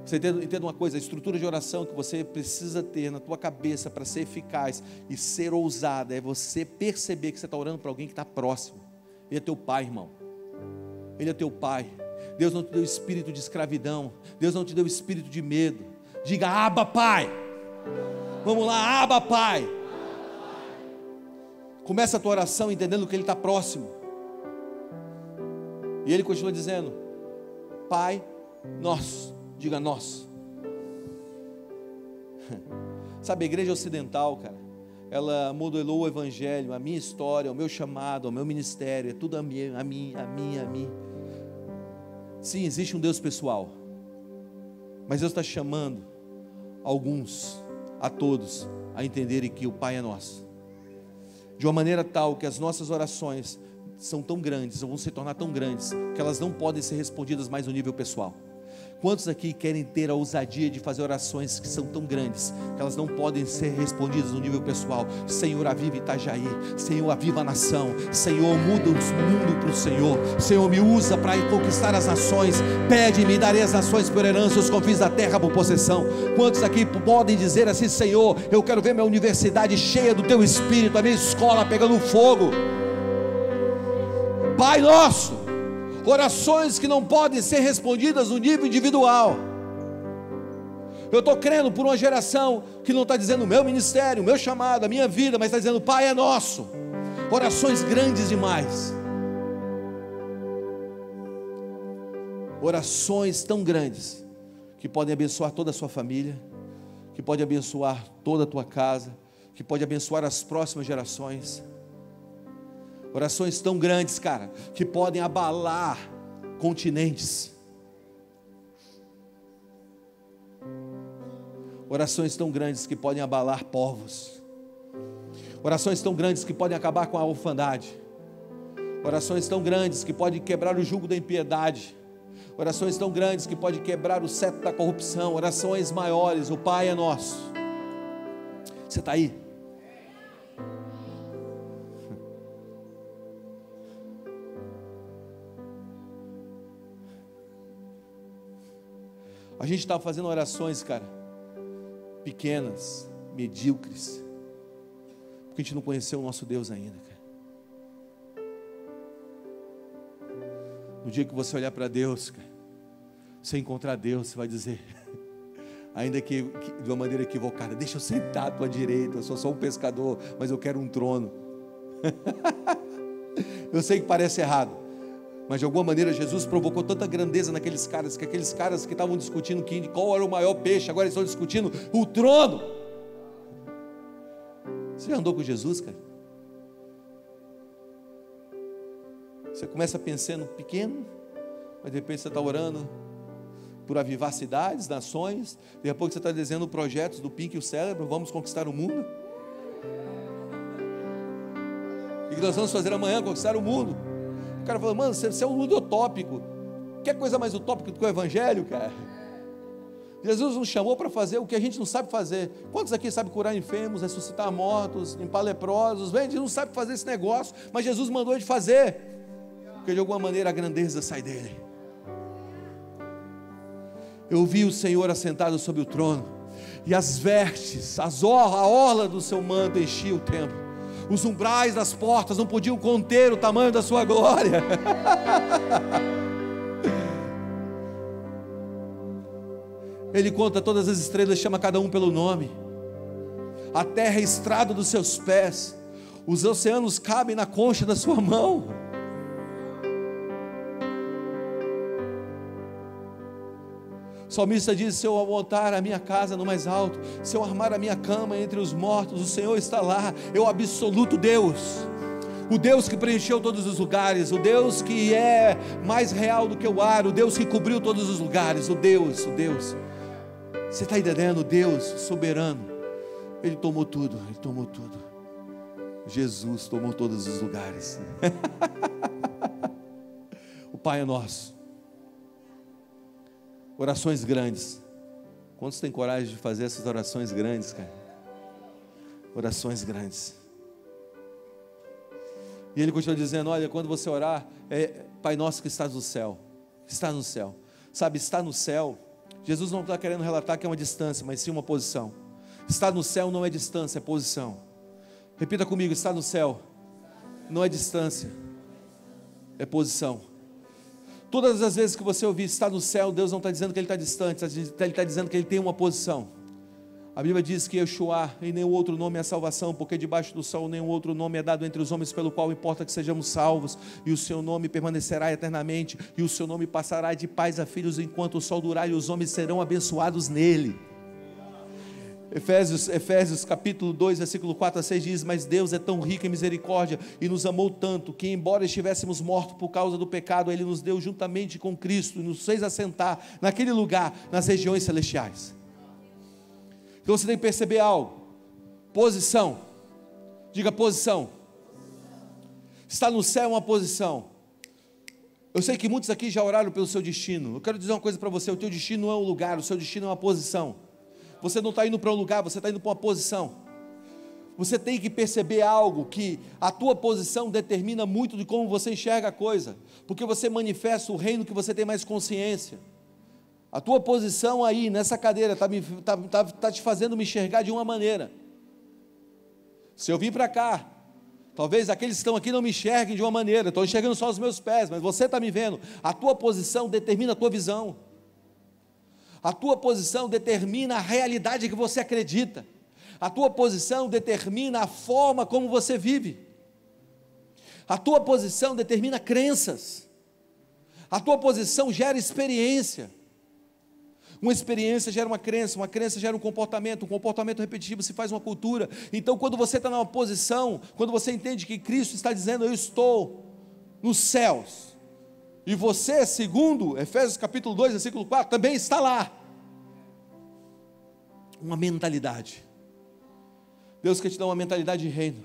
Você entenda uma coisa, a estrutura de oração que você precisa ter na tua cabeça para ser eficaz e ser ousada, é você perceber que você está orando para alguém que está próximo. Ele é teu pai, irmão. Ele é teu pai. Deus não te deu espírito de escravidão. Deus não te deu espírito de medo. Diga, Abba, Pai. Vamos lá, Abba, Pai. Começa a tua oração entendendo que Ele está próximo. E Ele continua dizendo, Pai nosso. Diga nosso. Sabe, a igreja ocidental, cara, ela modelou o evangelho, a minha história, o meu chamado, o meu ministério, é tudo a mim. Sim, existe um Deus pessoal, mas Deus está chamando alguns, a todos, a entenderem que o Pai é nosso, de uma maneira tal que as nossas orações são tão grandes, ou vão se tornar tão grandes, que elas não podem ser respondidas mais no nível pessoal. Quantos aqui querem ter a ousadia de fazer orações que são tão grandes, que elas não podem ser respondidas no nível pessoal? Senhor, aviva Itajaí. Senhor, aviva a nação. Senhor, muda o mundo para o Senhor. Senhor, me usa para conquistar as nações. Pede-me, darei as nações por herança, os confins da terra por possessão. Quantos aqui podem dizer assim, Senhor, eu quero ver minha universidade cheia do Teu Espírito, a minha escola pegando fogo. Pai nosso, orações que não podem ser respondidas no nível individual. Eu estou crendo por uma geração que não está dizendo o meu ministério, o meu chamado, a minha vida, mas está dizendo Pai é nosso. Orações grandes demais. Orações tão grandes que podem abençoar toda a sua família, que podem abençoar toda a tua casa, que podem abençoar as próximas gerações. Orações tão grandes, cara, que podem abalar continentes. Orações tão grandes que podem abalar povos. Orações tão grandes que podem acabar com a orfandade. Orações tão grandes que podem quebrar o jugo da impiedade. Orações tão grandes que podem quebrar o cetro da corrupção. Orações maiores, o Pai é nosso. Você está aí? A gente estava fazendo orações, cara, pequenas, medíocres, porque a gente não conheceu o nosso Deus ainda, cara. No dia que você olhar para Deus, cara, você encontrar Deus, você vai dizer, ainda que de uma maneira equivocada, deixa eu sentar à tua direita, eu sou só um pescador, mas eu quero um trono. Eu sei que parece errado, mas de alguma maneira Jesus provocou tanta grandeza naqueles caras, que aqueles caras que estavam discutindo qual era o maior peixe, agora eles estão discutindo o trono. Você já andou com Jesus, cara? Você começa pensando pequeno, mas de repente você está orando por avivar cidades, nações, depois você está desenhando projetos do Pink e o Cérebro, vamos conquistar o mundo. E que nós vamos fazer amanhã, conquistar o mundo. O cara falou, mano, você é um utópico. Quer coisa mais utópica do que o evangelho, cara? Jesus nos chamou para fazer o que a gente não sabe fazer. Quantos aqui sabem curar enfermos, ressuscitar mortos, limpar leprosos? Vem, a gente não sabe fazer esse negócio, mas Jesus mandou a gente fazer, porque de alguma maneira a grandeza sai dele. Eu vi o Senhor assentado sobre o trono, e as vestes, a orla do seu manto enchia o templo. Os umbrais das portas não podiam conter o tamanho da sua glória. Ele conta todas as estrelas, chama cada um pelo nome. A terra é estrado dos seus pés, os oceanos cabem na concha da sua mão. O salmista diz, se eu montar a minha casa no mais alto, se eu armar a minha cama entre os mortos, o Senhor está lá, é o absoluto Deus. o Deus que preencheu todos os lugares, o Deus que é mais real do que o ar, o Deus que cobriu todos os lugares, o Deus, você está entendendo? O Deus soberano, Ele tomou tudo, Jesus tomou todos os lugares. O Pai é nosso. Orações grandes. Quantos têm coragem de fazer essas orações grandes, cara? Orações grandes. E ele continua dizendo, olha, quando você orar, Pai nosso que estás no céu. Está no céu. Sabe, está no céu. Jesus não está querendo relatar que é uma distância, mas sim uma posição. Estar no céu não é distância, é posição. Repita comigo, estar no céu não é distância, é posição. Todas as vezes que você ouvir estar no céu, Deus não está dizendo que Ele está distante, Ele está dizendo que Ele tem uma posição. A Bíblia diz que Yeshua, em nenhum outro nome é salvação, porque debaixo do sol nenhum outro nome é dado entre os homens, pelo qual importa que sejamos salvos, e o seu nome permanecerá eternamente, e o seu nome passará de pais a filhos, enquanto o sol durar, e os homens serão abençoados nele. Efésios capítulo 2, versículo 4 a 6 diz, mas Deus é tão rico em misericórdia, e nos amou tanto, que embora estivéssemos mortos por causa do pecado, Ele nos deu juntamente com Cristo, e nos fez assentar naquele lugar, nas regiões celestiais. Então você tem que perceber algo, posição, diga posição. Estar no céu é uma posição. Eu sei que muitos aqui já oraram pelo seu destino. Eu quero dizer uma coisa para você, o teu destino não é um lugar, o seu destino é uma posição. Você não está indo para um lugar, você está indo para uma posição. Você tem que perceber algo, que a tua posição determina muito de como você enxerga a coisa, porque você manifesta o reino que você tem mais consciência. A tua posição aí, nessa cadeira, está te fazendo me enxergar de uma maneira. Se eu vim para cá, talvez aqueles que estão aqui não me enxerguem de uma maneira, estou enxergando só os meus pés, mas você está me vendo. A tua posição determina a tua visão. A tua posição determina a realidade que você acredita. A tua posição determina a forma como você vive. A tua posição determina crenças. A tua posição gera experiência. Uma experiência gera uma crença gera um comportamento repetitivo se faz uma cultura. Então, quando você está numa posição, quando você entende que Cristo está dizendo, eu estou nos céus, e você, segundo Efésios capítulo 2, versículo 4, também está lá. Uma mentalidade. Deus quer te dar uma mentalidade de reino.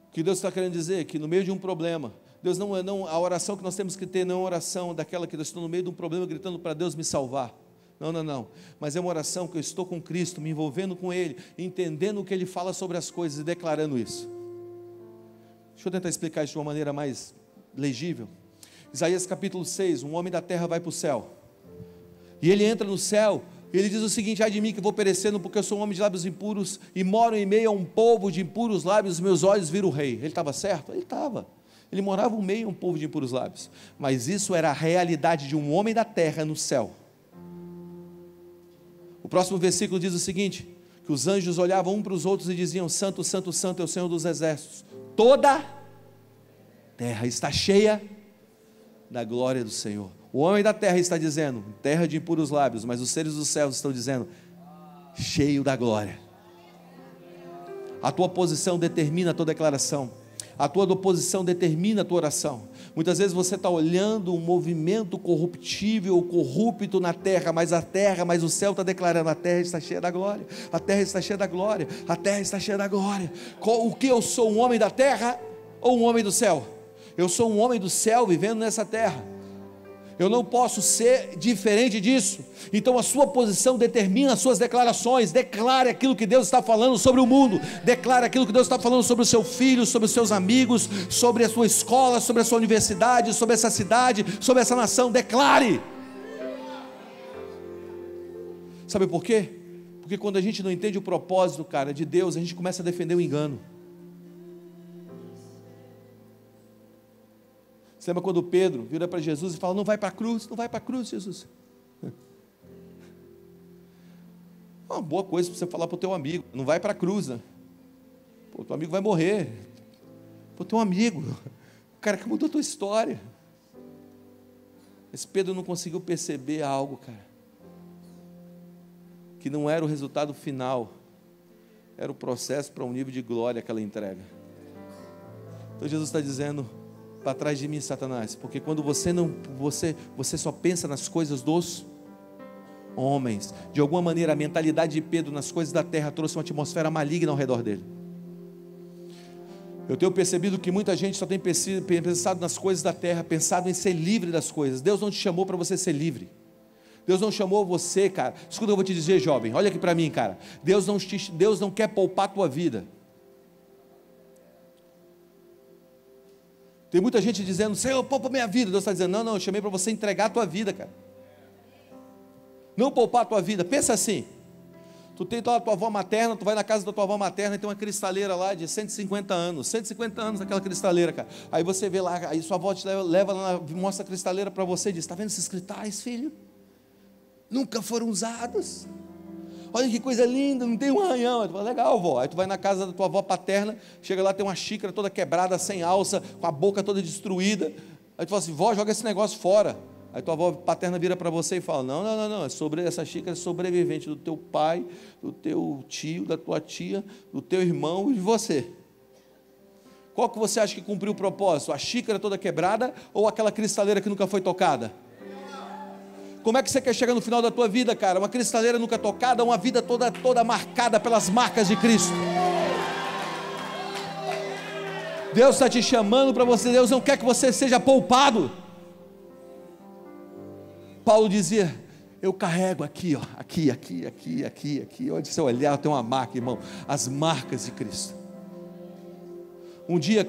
O que Deus está querendo dizer? Que no meio de um problema, Deus a oração que nós temos que ter não é uma oração daquela que eu estou no meio de um problema gritando para Deus me salvar. Não. Mas é uma oração que eu estou com Cristo, me envolvendo com Ele, entendendo o que Ele fala sobre as coisas e declarando isso. Deixa eu tentar explicar isso de uma maneira mais legível. Isaías capítulo 6, um homem da terra vai para o céu. E ele entra no céu, e ele diz o seguinte, ai de mim que vou perecendo, porque eu sou um homem de lábios impuros, e moro em meio a um povo de impuros lábios, meus olhos viram o rei. Ele estava certo? Ele estava. Ele morava no meio a um povo de impuros lábios. Mas isso era a realidade de um homem da terra no céu. O próximo versículo diz o seguinte, que os anjos olhavam um para os outros e diziam, santo, santo, santo é o Senhor dos exércitos. Toda a terra está cheia da glória do Senhor. O homem da terra está dizendo, terra de impuros lábios, mas os seres dos céus estão dizendo, cheio da glória. A tua posição determina a tua declaração. A tua posição determina a tua oração. Muitas vezes você está olhando um movimento corruptível, corrupto na terra, mas o céu está declarando, a terra está cheia da glória, a terra está cheia da glória, a terra está cheia da glória. O que eu sou, um homem da terra ou um homem do céu? Eu sou um homem do céu vivendo nessa terra. Eu não posso ser diferente disso. Então a sua posição determina as suas declarações. Declare aquilo que Deus está falando sobre o mundo. Declare aquilo que Deus está falando sobre o seu filho, sobre os seus amigos, sobre a sua escola, sobre a sua universidade, sobre essa cidade, sobre essa nação. Declare. Sabe por quê? Porque quando a gente não entende o propósito, cara, de Deus, a gente começa a defender o engano. Você lembra quando Pedro vira para Jesus e fala, não vai para a cruz, Jesus. Uma boa coisa para você falar para o teu amigo, não vai para a cruz, né? Pô, teu amigo vai morrer. Pô, teu amigo, o cara que mudou a tua história. Mas Pedro não conseguiu perceber algo, cara, que não era o resultado final, era o processo para um nível de glória, aquela entrega. Então Jesus está dizendo: para trás de mim, Satanás, porque quando você só pensa nas coisas dos homens. De alguma maneira a mentalidade de Pedro nas coisas da terra trouxe uma atmosfera maligna ao redor dele. Eu tenho percebido que muita gente só tem pensado nas coisas da terra, pensado em ser livre das coisas. Deus não te chamou para você ser livre. Deus não chamou você, cara. Escuta, eu vou te dizer, jovem, olha aqui para mim, cara. Deus não quer poupar a tua vida. Tem muita gente dizendo: Senhor, poupa minha vida. Deus está dizendo: não, eu chamei para você entregar a tua vida, cara. Não poupar a tua vida. Pensa assim: tu tem a tua avó materna, tu vai na casa da tua avó materna e tem uma cristaleira lá de 150 anos. 150 anos aquela cristaleira, cara. Aí você vê lá, aí sua avó te leva lá, mostra a cristaleira para você e diz: está vendo esses cristais, filho? Nunca foram usados. Olha que coisa linda, não tem um arranhão. Aí tu fala: legal, vó. Aí tu vai na casa da tua avó paterna, chega lá, tem uma xícara toda quebrada, sem alça, com a boca toda destruída. Aí tu fala assim: vó, joga esse negócio fora. Aí tua avó paterna vira para você e fala: não, essa xícara é sobrevivente do teu pai, do teu tio, da tua tia, do teu irmão e de você. Qual que você acha que cumpriu o propósito? A xícara toda quebrada ou aquela cristaleira que nunca foi tocada? Como é que você quer chegar no final da tua vida, cara? Uma cristaleira nunca tocada, uma vida toda marcada pelas marcas de Cristo. Deus está te chamando para você. Deus não quer que você seja poupado. Paulo dizia: eu carrego aqui, ó, aqui. Onde você olhar tem uma marca, irmão. As marcas de Cristo. Um dia,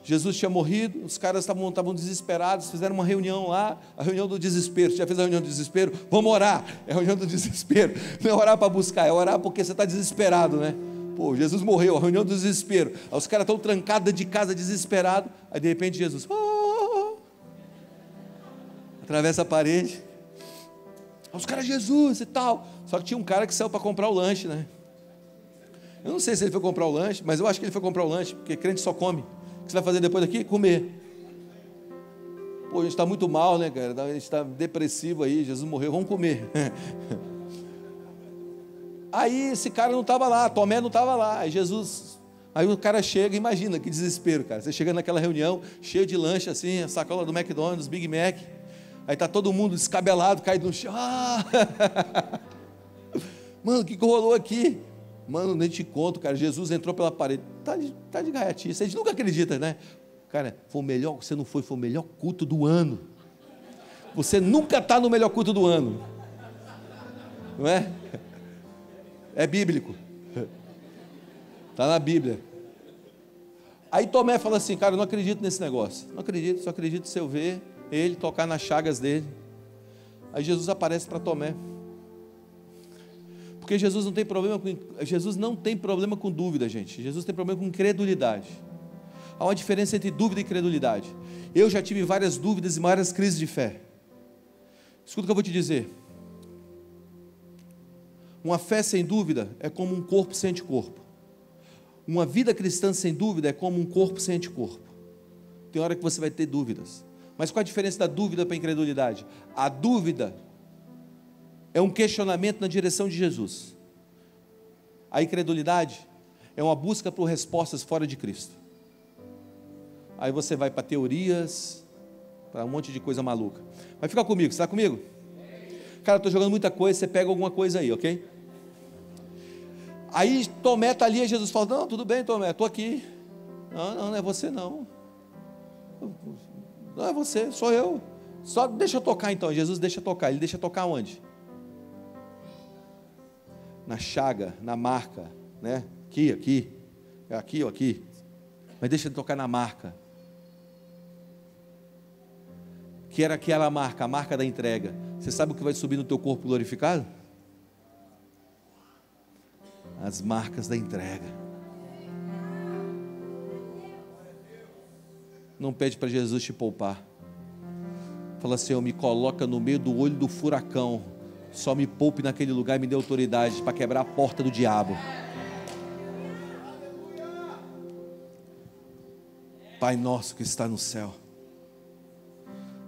Jesus tinha morrido, os caras estavam desesperados, fizeram uma reunião lá, a reunião do desespero. Você já fez a reunião do desespero? Vamos orar. É a reunião do desespero. Não é orar para buscar, é orar porque você está desesperado, né? Pô, Jesus morreu, a reunião do desespero. Aí os caras estão trancados dentro de casa, desesperados. Aí de repente Jesus atravessa a parede. Aí os caras: Jesus e tal. Só que tinha um cara que saiu para comprar o lanche, né? Eu não sei se ele foi comprar o lanche, mas eu acho que ele foi comprar o lanche, porque crente só come. O que você vai fazer depois daqui? Comer. Pô, a gente está muito mal, né, cara? A gente está depressivo aí, Jesus morreu, vamos comer. Aí esse cara não estava lá, Tomé não estava lá. Aí o cara chega, imagina que desespero, cara. Você chega naquela reunião, cheio de lanche assim, a sacola do McDonald's, Big Mac. Aí está todo mundo descabelado, caído no chão. Mano, o que rolou aqui? Mano, nem te conto, cara. Jesus entrou pela parede. Tá de gaiatice. A gente nunca acredita, né? Cara, foi o melhor culto do ano. Você nunca está no melhor culto do ano. Não é? É bíblico. Está na Bíblia. Aí Tomé fala assim: cara, eu não acredito nesse negócio. Não acredito, só acredito se eu ver ele tocar nas chagas dele. Aí Jesus aparece para Tomé. Porque Jesus não tem problema com dúvida, gente. Jesus tem problema com incredulidade. Há uma diferença entre dúvida e incredulidade. Eu já tive várias dúvidas e várias crises de fé. Escuta o que eu vou te dizer. Uma fé sem dúvida é como um corpo sem anticorpo. Uma vida cristã sem dúvida é como um corpo sem anticorpo. Tem hora que você vai ter dúvidas. Mas qual a diferença da dúvida para a incredulidade? A dúvida é um questionamento na direção de Jesus. A incredulidade é uma busca por respostas fora de Cristo. Aí você vai para teorias, para um monte de coisa maluca. Mas fica comigo, você está comigo? Cara, eu estou jogando muita coisa, você pega alguma coisa aí, ok? Aí Tomé está ali, e Jesus fala: não, tudo bem, Tomé, estou aqui. Não é você não. Não é você, sou eu. Só deixa eu tocar então. Jesus deixa tocar. Ele deixa tocar onde? Na chaga, na marca, né? Aqui ou aqui. Mas deixa ele tocar na marca. Que era aquela marca, a marca da entrega. Você sabe o que vai subir no teu corpo glorificado? As marcas da entrega. Não pede para Jesus te poupar. Fala: Senhor, me coloca no meio do olho do furacão. Só me poupe naquele lugar e me dê autoridade para quebrar a porta do diabo. Pai nosso que está no céu.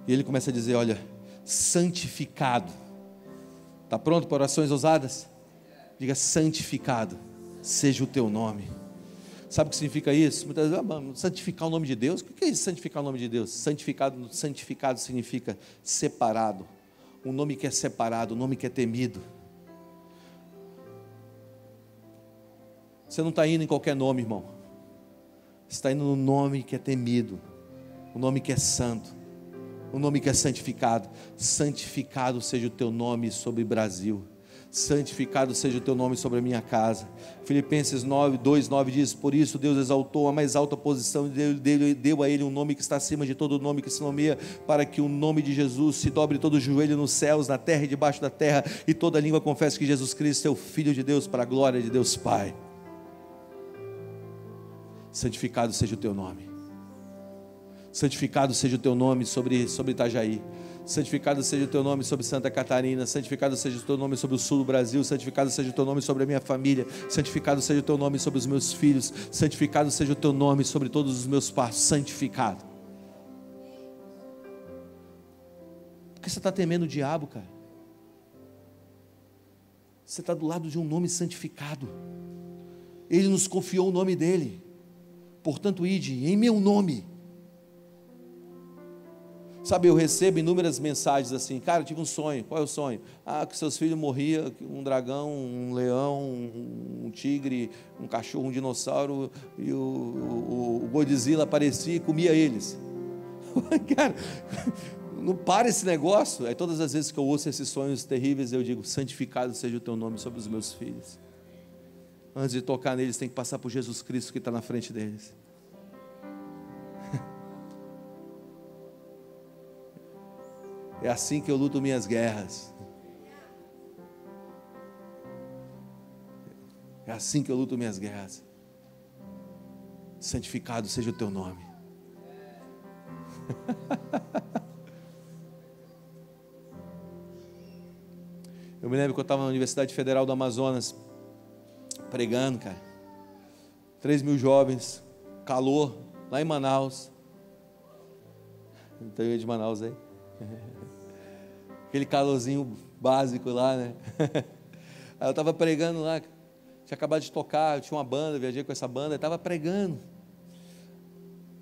E ele começa a dizer: olha, santificado. Está pronto para orações ousadas? Diga: santificado. seja o teu nome. Sabe o que significa isso? Muitas vezes, santificar o nome de Deus. O que é isso, santificar o nome de Deus? Santificado significa separado. Um nome que é separado, um nome que é temido. Você não está indo em qualquer nome, irmão. Você está indo no nome que é temido, o nome que é santo, o nome que é santificado. Santificado seja o teu nome sobre o Brasil. Santificado seja o teu nome sobre a minha casa. Filipenses 2:9 diz: por isso Deus exaltou a mais alta posição e deu a ele um nome que está acima de todo nome que se nomeia, para que o nome de Jesus se dobre todo o joelho nos céus, na terra e debaixo da terra, e toda língua confesse que Jesus Cristo é o Filho de Deus, para a glória de Deus Pai. Santificado seja o teu nome. Santificado seja o teu nome sobre Itajaí. Santificado seja o teu nome sobre Santa Catarina. Santificado seja o teu nome sobre o sul do Brasil. Santificado seja o teu nome sobre a minha família. Santificado seja o teu nome sobre os meus filhos. Santificado seja o teu nome sobre todos os meus passos. Santificado. Por que você está temendo o diabo, cara? Você está do lado de um nome santificado. Ele nos confiou o nome dele. Portanto, ide em meu nome. Sabe, eu recebo inúmeras mensagens assim: cara, eu tive um sonho. Qual é o sonho? Que seus filhos morriam, um dragão, um leão, um tigre, um cachorro, um dinossauro, e o Godzilla aparecia e comia eles. Cara, não para esse negócio. Aí todas as vezes que eu ouço esses sonhos terríveis, eu digo: santificado seja o teu nome sobre os meus filhos. Antes de tocar neles, tem que passar por Jesus Cristo que está na frente deles. É assim que eu luto minhas guerras. É assim que eu luto minhas guerras. Santificado seja o teu nome. Eu me lembro que eu estava na Universidade Federal do Amazonas, pregando, cara. 3.000 jovens, calor, lá em Manaus. Não tem de Manaus aí? Aquele calorzinho básico lá, né? Aí eu estava pregando lá, tinha acabado de tocar, eu tinha uma banda, viajei com essa banda, eu estava pregando.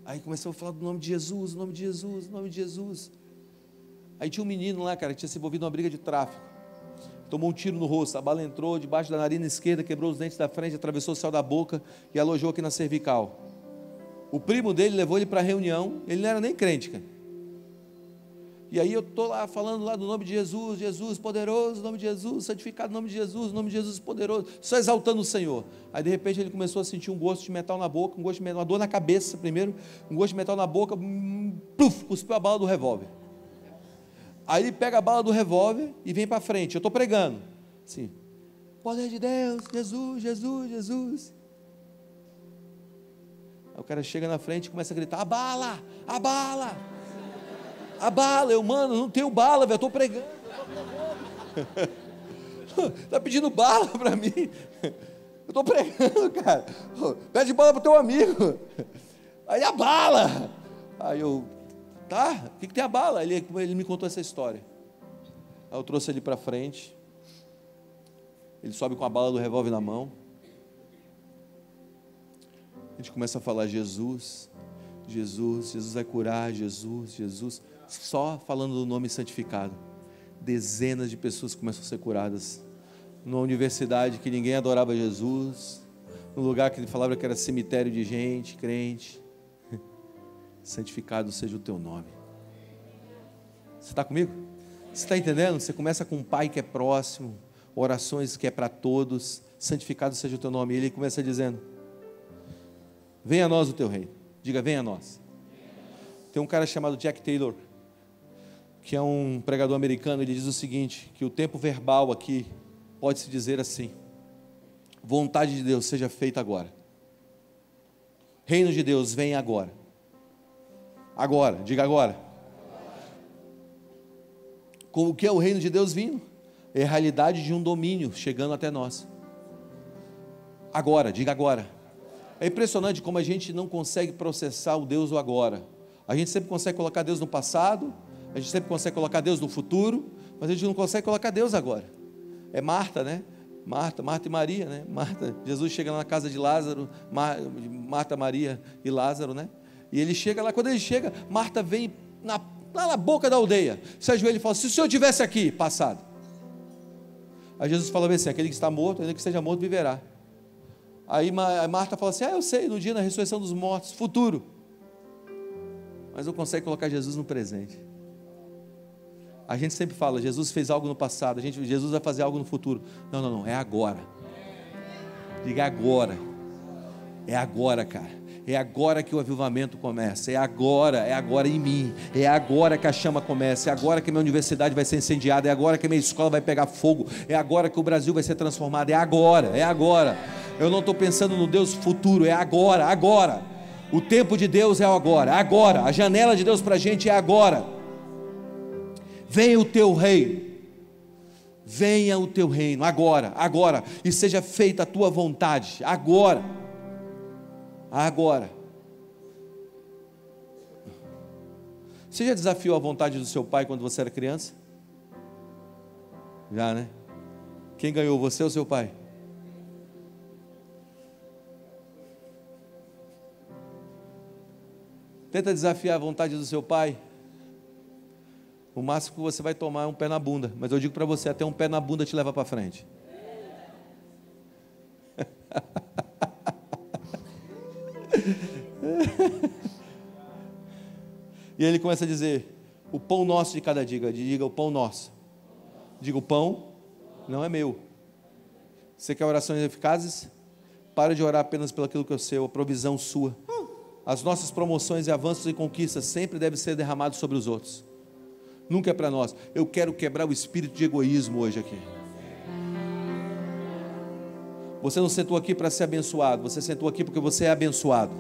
Aí começou a falar do nome de Jesus, o nome de Jesus, o nome de Jesus. Aí tinha um menino lá, cara, que tinha se envolvido numa briga de tráfico. Tomou um tiro no rosto, a bala entrou debaixo da narina esquerda, quebrou os dentes da frente, atravessou o céu da boca e alojou aqui na cervical. O primo dele levou ele para a reunião, ele não era nem crente, cara. E aí eu estou lá falando lá do nome de Jesus, Jesus poderoso, nome de Jesus, santificado nome de Jesus, nome de Jesus poderoso, só exaltando o Senhor. Aí de repente ele começou a sentir um gosto de metal na boca, um gosto de metal, uma dor na cabeça primeiro, um gosto de metal na boca, pluf, cuspiu a bala do revólver. Aí ele pega a bala do revólver e vem para frente, eu estou pregando, assim, poder de Deus, Jesus, Jesus, Jesus. Aí o cara chega na frente e começa a gritar: a bala, a bala. A bala, mano, não tenho bala, velho, eu estou pregando. Está pedindo bala para mim. Eu estou pregando, cara. Pede bala para o teu amigo. Aí a bala. Aí eu, tá, o que tem a bala? Ele me contou essa história. Aí eu trouxe ele para frente. Ele sobe com a bala do revólver na mão. A gente começa a falar: Jesus, Jesus, Jesus vai curar, Jesus, Jesus. Só falando do nome santificado, dezenas de pessoas começam a ser curadas. Numa universidade que ninguém adorava Jesus, num lugar que ele falava que era cemitério de gente, crente. Santificado seja o teu nome. Você está comigo? Você está entendendo? Você começa com um pai que é próximo, orações que é para todos. Santificado seja o teu nome. E ele começa dizendo: venha a nós o teu reino. Diga: venha a nós. Tem um cara chamado Jack Taylor, que é um pregador americano. Ele diz o seguinte, que o tempo verbal aqui pode-se dizer assim: vontade de Deus seja feita agora. Reino de Deus vem agora. Agora, diga agora. Com o que é o reino de Deus vindo? É a realidade de um domínio chegando até nós. Agora, diga agora. É impressionante como a gente não consegue processar o Deus do agora. A gente sempre consegue colocar Deus no passado, a gente sempre consegue colocar Deus no futuro, mas a gente não consegue colocar Deus agora. É Marta, né? Marta e Maria, né? Jesus chega na casa de Lázaro, Marta, Maria e Lázaro, né? E ele chega lá, quando ele chega, Marta vem lá na boca da aldeia, se ajoelha e fala: se o Senhor estivesse aqui, passado. Aí Jesus fala assim: aquele que está morto, ainda que esteja morto, viverá. Aí Marta fala assim: eu sei, no dia da ressurreição dos mortos, futuro. Mas não consegue colocar Jesus no presente. A gente sempre fala: Jesus fez algo no passado, Jesus vai fazer algo no futuro. Não, é agora. Diga agora. É agora, cara. É agora que o avivamento começa. É agora em mim. É agora que a chama começa. É agora que minha universidade vai ser incendiada. É agora que minha escola vai pegar fogo. É agora que o Brasil vai ser transformado. É agora. Eu não estou pensando no Deus futuro. É agora. O tempo de Deus é agora. A janela de Deus para a gente é agora. Venha o teu reino. Venha o teu reino agora. E seja feita a tua vontade agora. Você já desafiou a vontade do seu pai quando você era criança? Já, né? Quem ganhou, você ou seu pai? Tenta desafiar a vontade do seu pai. O máximo que você vai tomar é um pé na bunda. Mas eu digo para você, até um pé na bunda te leva para frente. E ele começa a dizer: o pão nosso de cada dia. Diga: o pão nosso. Diga: o pão não é meu. Você quer orações eficazes? Para de orar apenas pelo aquilo que é seu, a provisão sua. As nossas promoções e avanços e conquistas sempre devem ser derramados sobre os outros. Nunca é para nós. Eu quero quebrar o espírito de egoísmo hoje aqui. Você não sentou aqui para ser abençoado. Você sentou aqui porque você é abençoado.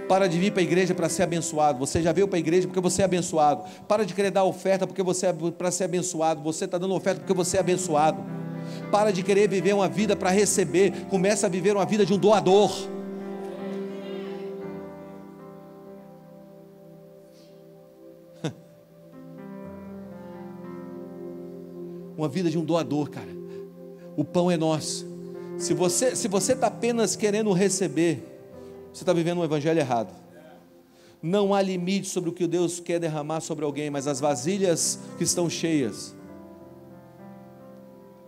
Para de vir para a igreja para ser abençoado. Você já veio para a igreja porque você é abençoado. Para de querer dar oferta porque você é para ser abençoado. Você está dando oferta porque você é abençoado. Para de querer viver uma vida para receber. Começa a viver uma vida de um doador. Uma vida de um doador, cara. O pão é nosso. Se você está apenas querendo receber, você está vivendo um evangelho errado. Não há limite sobre o que Deus quer derramar sobre alguém, mas as vasilhas que estão cheias,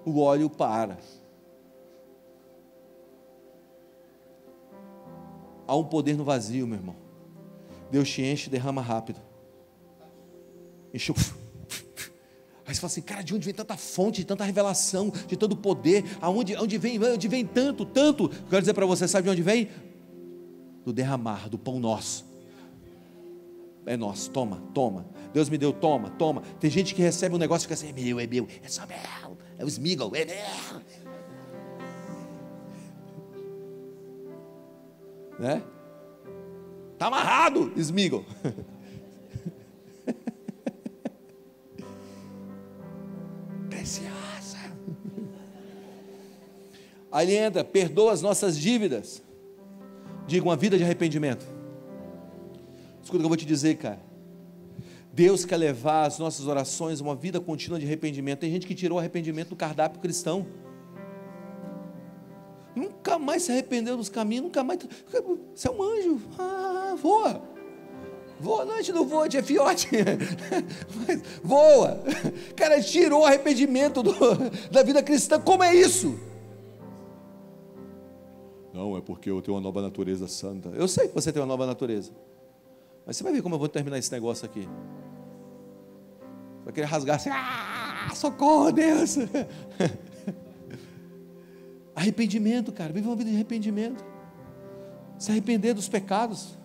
o óleo para. Há um poder no vazio, meu irmão. Deus te enche e derrama rápido. Encheu. Aí você fala assim: cara, de onde vem tanta fonte, de tanta revelação, de tanto poder? Onde vem tanto? Quero dizer para você, sabe de onde vem? Do derramar, do pão nosso. É nosso, toma. Deus me deu, toma. Tem gente que recebe um negócio e fica assim: é meu, é só meu, é o Smiggle, é meu. Né? Tá amarrado, Smiggle. Preciosa. Aí ele entra: perdoa as nossas dívidas. Diga: uma vida de arrependimento. Escuta o que eu vou te dizer, cara. Deus quer levar as nossas orações a uma vida contínua de arrependimento. Tem gente que tirou o arrependimento do cardápio cristão. Nunca mais se arrependeu dos caminhos, nunca mais. Você é um anjo. Voa. Não, a gente não voa, a gente é fiote. Mas voa. Cara, tirou o arrependimento da vida cristã. Como é isso? Não, é porque eu tenho uma nova natureza santa. Eu sei que você tem uma nova natureza. Mas você vai ver como eu vou terminar esse negócio aqui. Vai querer rasgar assim: socorro, Deus. Arrependimento, cara. Vive uma vida de arrependimento. Se arrepender dos pecados.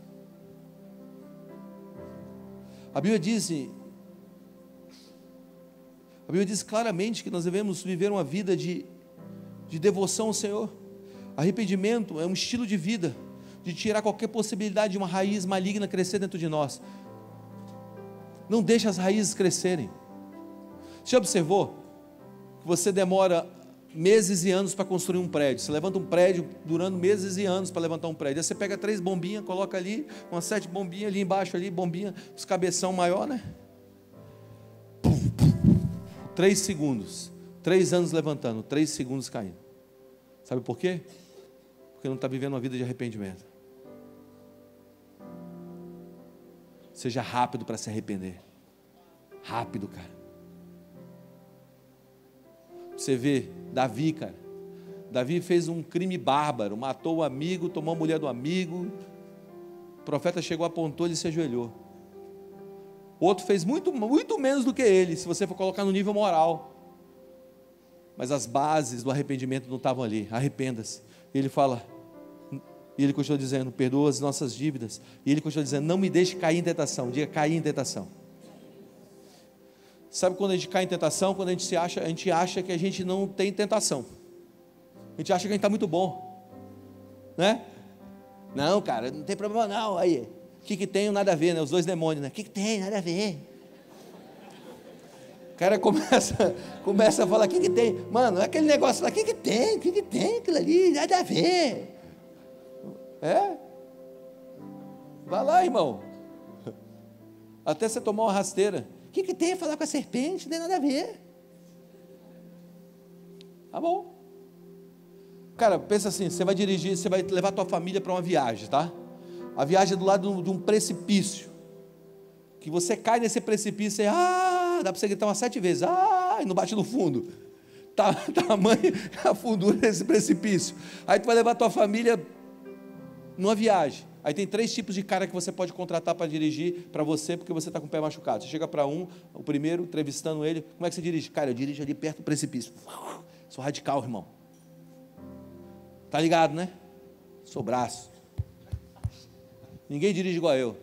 A Bíblia diz claramente que nós devemos viver uma vida de devoção ao Senhor. Arrependimento é um estilo de vida, de tirar qualquer possibilidade de uma raiz maligna crescer dentro de nós. Não deixe as raízes crescerem. Você observou que você demora meses e anos para construir um prédio? Você levanta um prédio durando meses e anos para levantar um prédio. Aí você pega 3 bombinhas, coloca ali, umas 7 bombinhas ali embaixo, ali, bombinha, os cabeção maior, né? 3 segundos. 3 anos levantando, 3 segundos caindo. Sabe por quê? Porque não está vivendo uma vida de arrependimento. Seja rápido para se arrepender. Rápido, cara. Você vê, Davi, cara. Davi fez um crime bárbaro, matou o amigo, tomou a mulher do amigo. O profeta chegou, apontou, ele se ajoelhou. Outro fez muito menos do que ele, se você for colocar no nível moral. Mas as bases do arrependimento não estavam ali. Arrependa-se. Ele fala, e ele continua dizendo, perdoa as nossas dívidas. E ele continua dizendo, não me deixe cair em tentação. Diga, cair em tentação. Sabe quando a gente cai em tentação? Quando a gente acha que a gente não tem tentação. A gente acha que a gente está muito bom, né? Não, cara, não tem problema não. Aí, o que tem? Nada a ver, né? Os dois demônios, né? O que tem? Nada a ver. O cara começa a falar, o que tem? Mano, é aquele negócio lá, o que tem? O que tem? Aquilo ali, nada a ver. É? Vai lá, irmão. Até você tomar uma rasteira. O que tem a falar com a serpente? Não tem nada a ver. Tá bom. Cara, pensa assim, você vai dirigir, você vai levar a tua família para uma viagem, tá? A viagem é do lado de um precipício. Que você cai nesse precipício e dá para você gritar umas 7 vezes, e não bate no fundo. Tamanho a fundura desse precipício. Aí tu vai levar a tua família numa viagem. Aí tem 3 tipos de cara que você pode contratar para dirigir para você, porque você está com o pé machucado. Você chega para o primeiro, entrevistando ele, como é que você dirige? Cara, eu dirijo ali perto do precipício. Sou radical, irmão. Tá ligado, né? Sou braço. Ninguém dirige igual eu.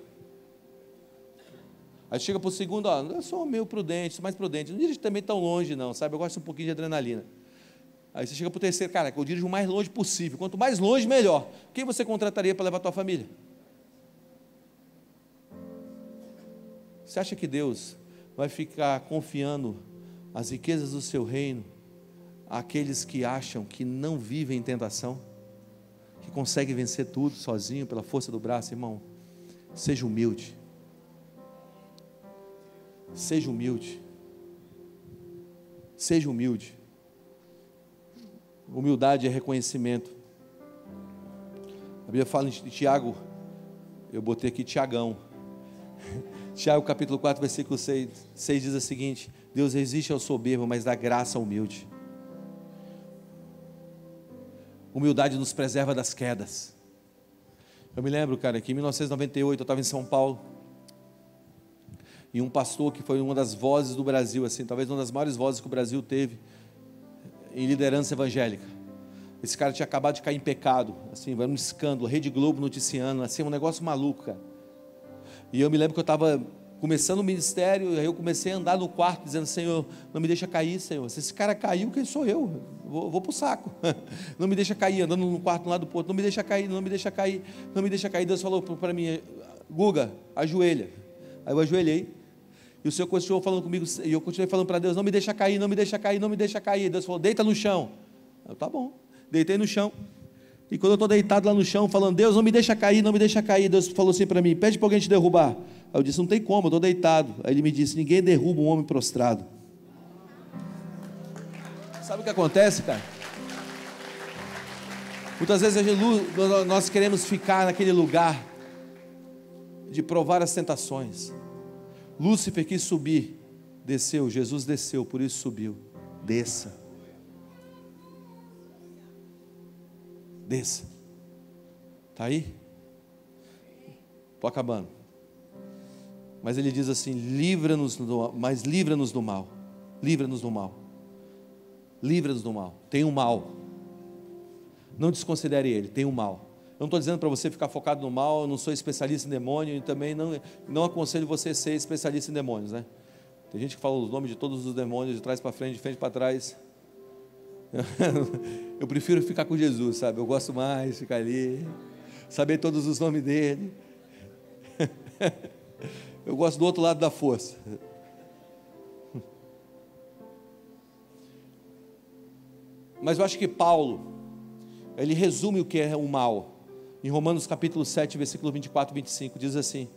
Aí chega para o segundo, eu sou meio prudente, sou mais prudente. Não dirijo também tão longe não, sabe? Eu gosto um pouquinho de adrenalina. Aí você chega para o terceiro, cara, eu dirijo o mais longe possível. Quanto mais longe, melhor. Quem você contrataria para levar a tua família? Você acha que Deus vai ficar confiando as riquezas do seu reino àqueles que acham que não vivem em tentação, que conseguem vencer tudo sozinho pela força do braço? Irmão, seja humilde. Seja humilde. Seja humilde. Humildade é reconhecimento. A Bíblia fala em Tiago, eu botei aqui Tiagão. Tiago capítulo 4, versículo 6 diz o seguinte: Deus resiste ao soberbo, mas dá graça ao humilde. Humildade nos preserva das quedas. Eu me lembro, cara, que em 1998 eu estava em São Paulo, e um pastor que foi uma das vozes do Brasil, assim, talvez uma das maiores vozes que o Brasil teve em liderança evangélica. Esse cara tinha acabado de cair em pecado, assim, era um escândalo, Rede Globo noticiando, assim, um negócio maluco, cara. E eu me lembro que eu estava começando o ministério, e aí eu comecei a andar no quarto, dizendo: Senhor, não me deixa cair, Senhor. Se esse cara caiu, quem sou eu? Vou para o saco. Não me deixa cair, andando no quarto, de um lado para o outro. Não me deixa cair, não me deixa cair, não me deixa cair. Deus falou para mim: Guga, ajoelha. Aí eu ajoelhei. E o Senhor continuou falando comigo, e eu continuei falando para Deus: não me deixa cair, não me deixa cair, não me deixa cair. Deus falou: deita no chão. Eu, tá bom. Deitei no chão. E quando eu estou deitado lá no chão, falando: Deus, não me deixa cair, não me deixa cair. Deus falou assim para mim: pede para alguém te derrubar. Aí eu disse: não tem como, eu estou deitado. Aí ele me disse: ninguém derruba um homem prostrado. Sabe o que acontece, cara? Muitas vezes nós queremos ficar naquele lugar de provar as tentações. Lúcifer quis subir, desceu. Jesus desceu, por isso subiu. Desça. Desça. Está aí? Estou acabando. Mas ele diz assim: livra-nos do mal. Livra-nos do mal. Livra-nos do mal. Tem um mal. Não desconsidere ele, tem um mal. Eu não estou dizendo para você ficar focado no mal. Eu não sou especialista em demônio, e também não aconselho você a ser especialista em demônios, né? Tem gente que fala os nomes de todos os demônios, de trás para frente, de frente para trás. Eu prefiro ficar com Jesus, sabe? Eu gosto mais de ficar ali, saber todos os nomes dele. Eu gosto do outro lado da força. Mas eu acho que Paulo, ele resume o que é o mal. Em Romanos capítulo 7, versículo 24 e 25, diz assim: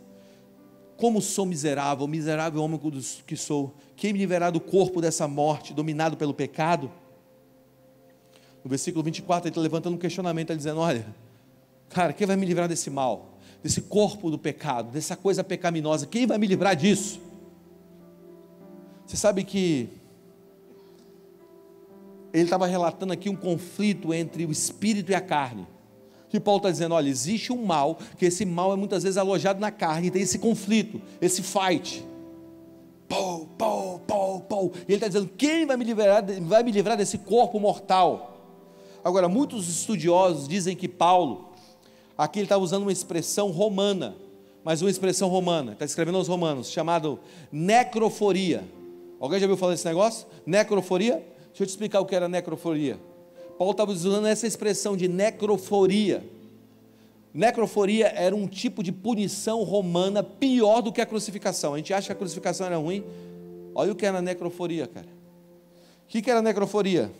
Como sou miserável, miserável homem que sou. Quem me livrará do corpo dessa morte, dominado pelo pecado? No versículo 24, ele está levantando um questionamento, ele dizendo: olha, cara, quem vai me livrar desse mal? Desse corpo do pecado, dessa coisa pecaminosa? Quem vai me livrar disso? Você sabe que ele estava relatando aqui um conflito entre o espírito e a carne. Que Paulo está dizendo: olha, existe um mal, que esse mal é muitas vezes alojado na carne, tem esse conflito, esse fight. E ele está dizendo: quem vai me livrar desse corpo mortal? Agora, muitos estudiosos dizem que Paulo, aqui ele está usando uma expressão romana, mas uma expressão romana, está escrevendo aos romanos, chamado necroforia. Alguém já ouviu falar desse negócio? Necroforia? Deixa eu te explicar o que era necroforia. Paulo estava usando essa expressão de necroforia. Necroforia era um tipo de punição romana pior do que a crucificação. A gente acha que a crucificação era ruim. Olha o que era a necroforia, cara. O que era a necroforia?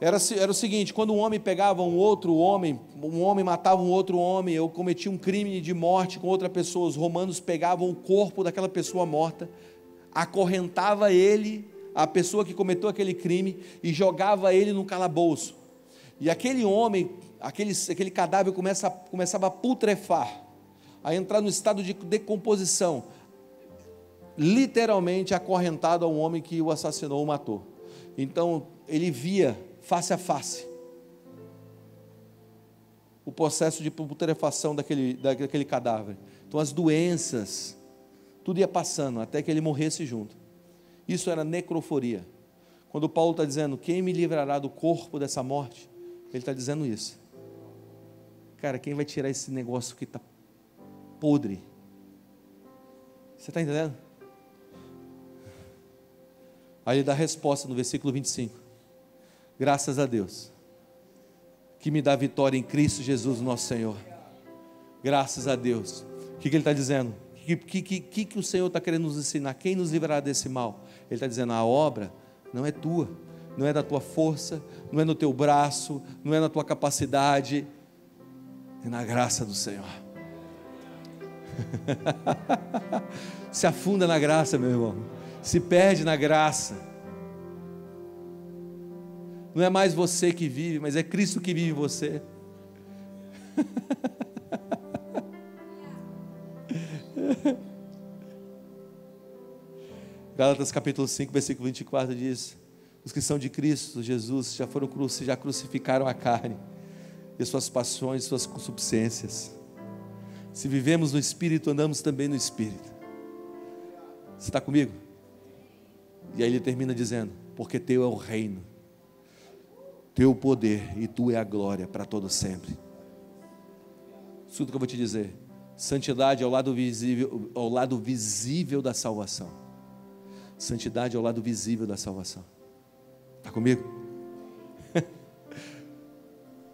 Era o seguinte: quando um homem pegava um homem matava um outro homem, ou cometia um crime de morte com outra pessoa, os romanos pegavam o corpo daquela pessoa morta, acorrentava ele, a pessoa que cometeu aquele crime, e jogava ele no calabouço. E aquele homem, aquele cadáver começava a putrefar, a entrar no estado de decomposição, literalmente acorrentado a um homem que o assassinou, o matou. Então ele via face a face o processo de putrefação daquele cadáver. Então as doenças, tudo ia passando até que ele morresse junto. Isso era necroforia. Quando Paulo está dizendo: quem me livrará do corpo dessa morte? Ele está dizendo isso. Cara, quem vai tirar esse negócio que está podre? Você está entendendo? Aí ele dá a resposta no versículo 25: graças a Deus, que me dá vitória em Cristo Jesus nosso Senhor. Graças a Deus. O que ele está dizendo? O que o Senhor está querendo nos ensinar? Quem nos livrará desse mal? Ele está dizendo: a obra não é tua, não é da tua força, não é no teu braço, não é na tua capacidade, é na graça do Senhor. Se afunda na graça, meu irmão, se perde na graça. Não é mais você que vive, mas é Cristo que vive em você. Gálatas capítulo 5, versículo 24 diz: os que são de Cristo Jesus já crucificaram a carne e suas paixões, suas concupiscências. Se vivemos no Espírito, andamos também no Espírito. Você está comigo? E aí ele termina dizendo: porque teu é o reino, teu poder e tu é a glória para todo sempre. Escuta o que eu vou te dizer: santidade é o lado visível da salvação. Santidade é o lado visível da salvação. Está comigo?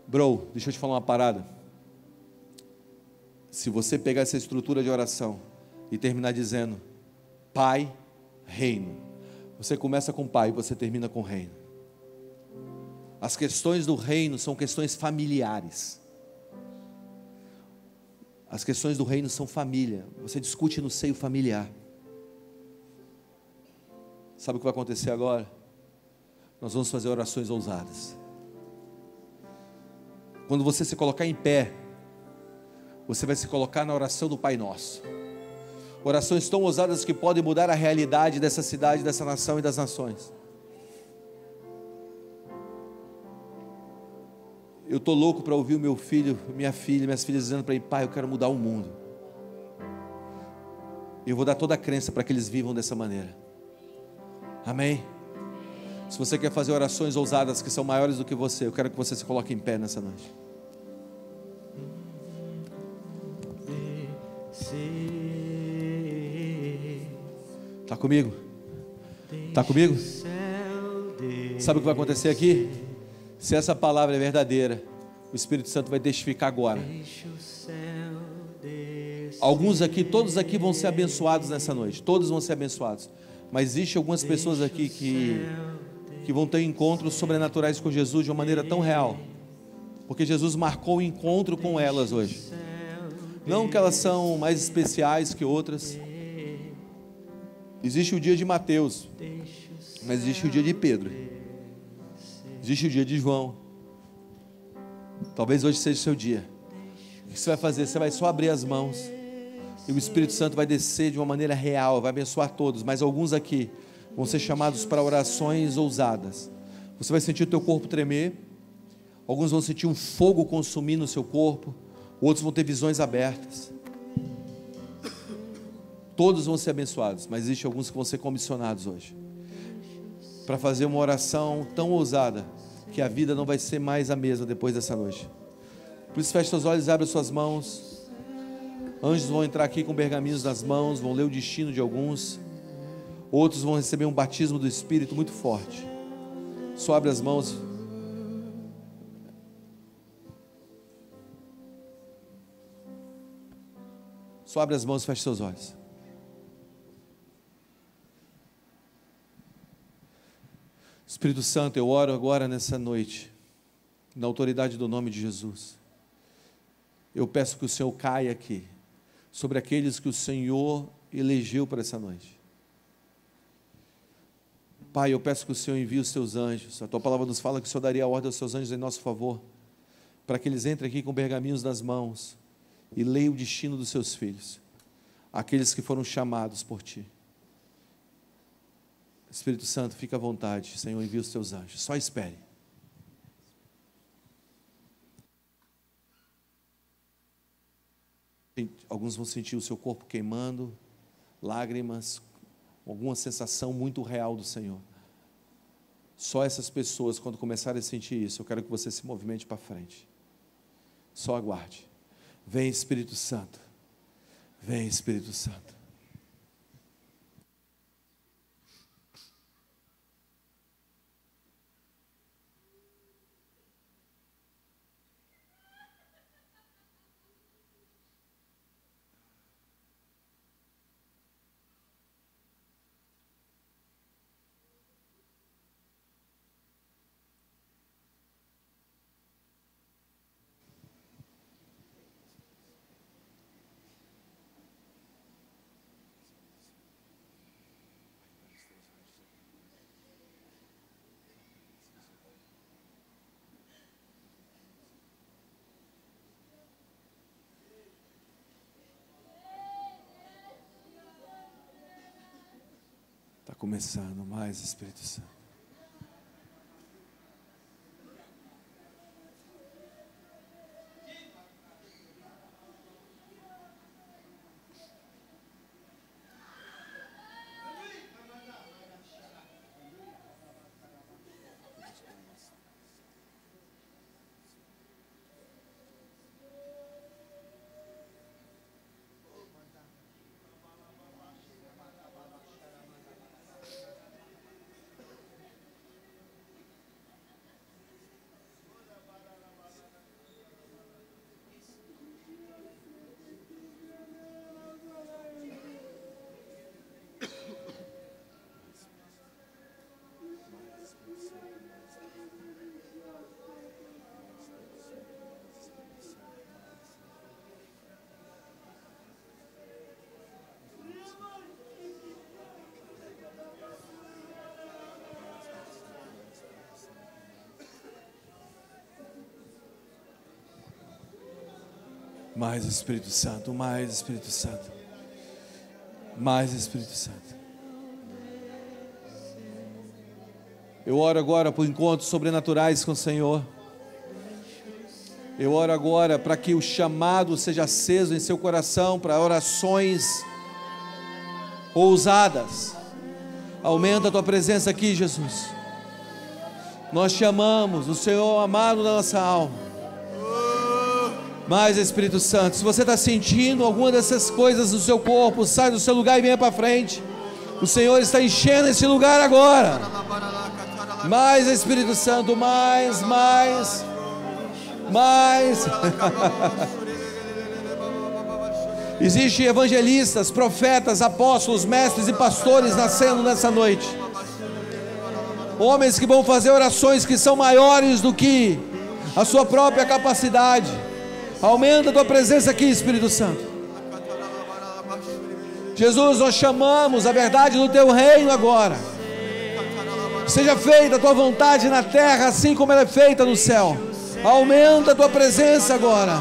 Bro, deixa eu te falar uma parada. Se você pegar essa estrutura de oração e terminar dizendo Pai, Reino, você começa com Pai e você termina com Reino. As questões do reino são questões familiares. As questões do reino são família. Você discute no seio familiar. Sabe o que vai acontecer agora? Nós vamos fazer orações ousadas. Quando você se colocar em pé, você vai se colocar na oração do Pai Nosso. Orações tão ousadas que podem mudar a realidade dessa cidade, dessa nação e das nações. Eu estou louco para ouvir o meu filho, minhas filhas dizendo para mim: pai, eu quero mudar o mundo. Eu vou dar toda a crença para que eles vivam dessa maneira. Amém? Se você quer fazer orações ousadas que são maiores do que você, eu quero que você se coloque em pé nessa noite. Está comigo? Está comigo? Sabe o que vai acontecer aqui? Se essa palavra é verdadeira, o Espírito Santo vai testificar agora. Alguns aqui, todos aqui vão ser abençoados nessa noite. Todos vão ser abençoados. Mas existem algumas pessoas aqui que vão ter encontros sobrenaturais com Jesus de uma maneira tão real. Porque Jesus marcou o encontro com elas hoje. Não que elas são mais especiais que outras. Existe o dia de Mateus, mas existe o dia de Pedro, existe o dia de João. Talvez hoje seja o seu dia. O que você vai fazer? Você vai só abrir as mãos e o Espírito Santo vai descer de uma maneira real, vai abençoar todos, mas alguns aqui vão ser chamados para orações ousadas. Você vai sentir o teu corpo tremer, alguns vão sentir um fogo consumir no seu corpo, outros vão ter visões abertas. Todos vão ser abençoados, mas existem alguns que vão ser comissionados hoje para fazer uma oração tão ousada que a vida não vai ser mais a mesma depois dessa noite. Por isso feche seus olhos e abre suas mãos. Anjos vão entrar aqui com pergaminhos nas mãos, vão ler o destino de alguns. Outros vão receber um batismo do Espírito muito forte. Só abre as mãos. Só abre as mãos e feche seus olhos. Espírito Santo, eu oro agora nessa noite, na autoridade do nome de Jesus. Eu peço que o Senhor caia aqui, sobre aqueles que o Senhor elegeu para essa noite. Pai, eu peço que o Senhor envie os seus anjos. A tua palavra nos fala que o Senhor daria a ordem aos seus anjos em nosso favor, para que eles entrem aqui com pergaminhos nas mãos e leiam o destino dos seus filhos, aqueles que foram chamados por Ti. Espírito Santo, fica à vontade, Senhor, envia os teus anjos, só espere. Alguns vão sentir o seu corpo queimando, lágrimas, alguma sensação muito real do Senhor. Só essas pessoas, quando começarem a sentir isso, eu quero que você se movimente para frente. Só aguarde. Vem Espírito Santo, vem Espírito Santo. Está começando mais, Espírito Santo. Mais Espírito Santo, mais Espírito Santo, mais Espírito Santo. Eu oro agora por encontros sobrenaturais com o Senhor. Eu oro agora para que o chamado seja aceso em seu coração para orações ousadas. Aumenta a tua presença aqui, Jesus. Nós te amamos, o Senhor amado da nossa alma. Mais Espírito Santo, se você está sentindo alguma dessas coisas no seu corpo, sai do seu lugar e venha para frente. O Senhor está enchendo esse lugar agora. Mais Espírito Santo, mais. Existem evangelistas, profetas, apóstolos, mestres e pastores nascendo nessa noite. Homens que vão fazer orações que são maiores do que a sua própria capacidade. Aumenta a tua presença aqui, Espírito Santo. Jesus, nós chamamos a verdade do teu reino agora. Seja feita a tua vontade na terra, assim como ela é feita no céu. Aumenta a tua presença agora.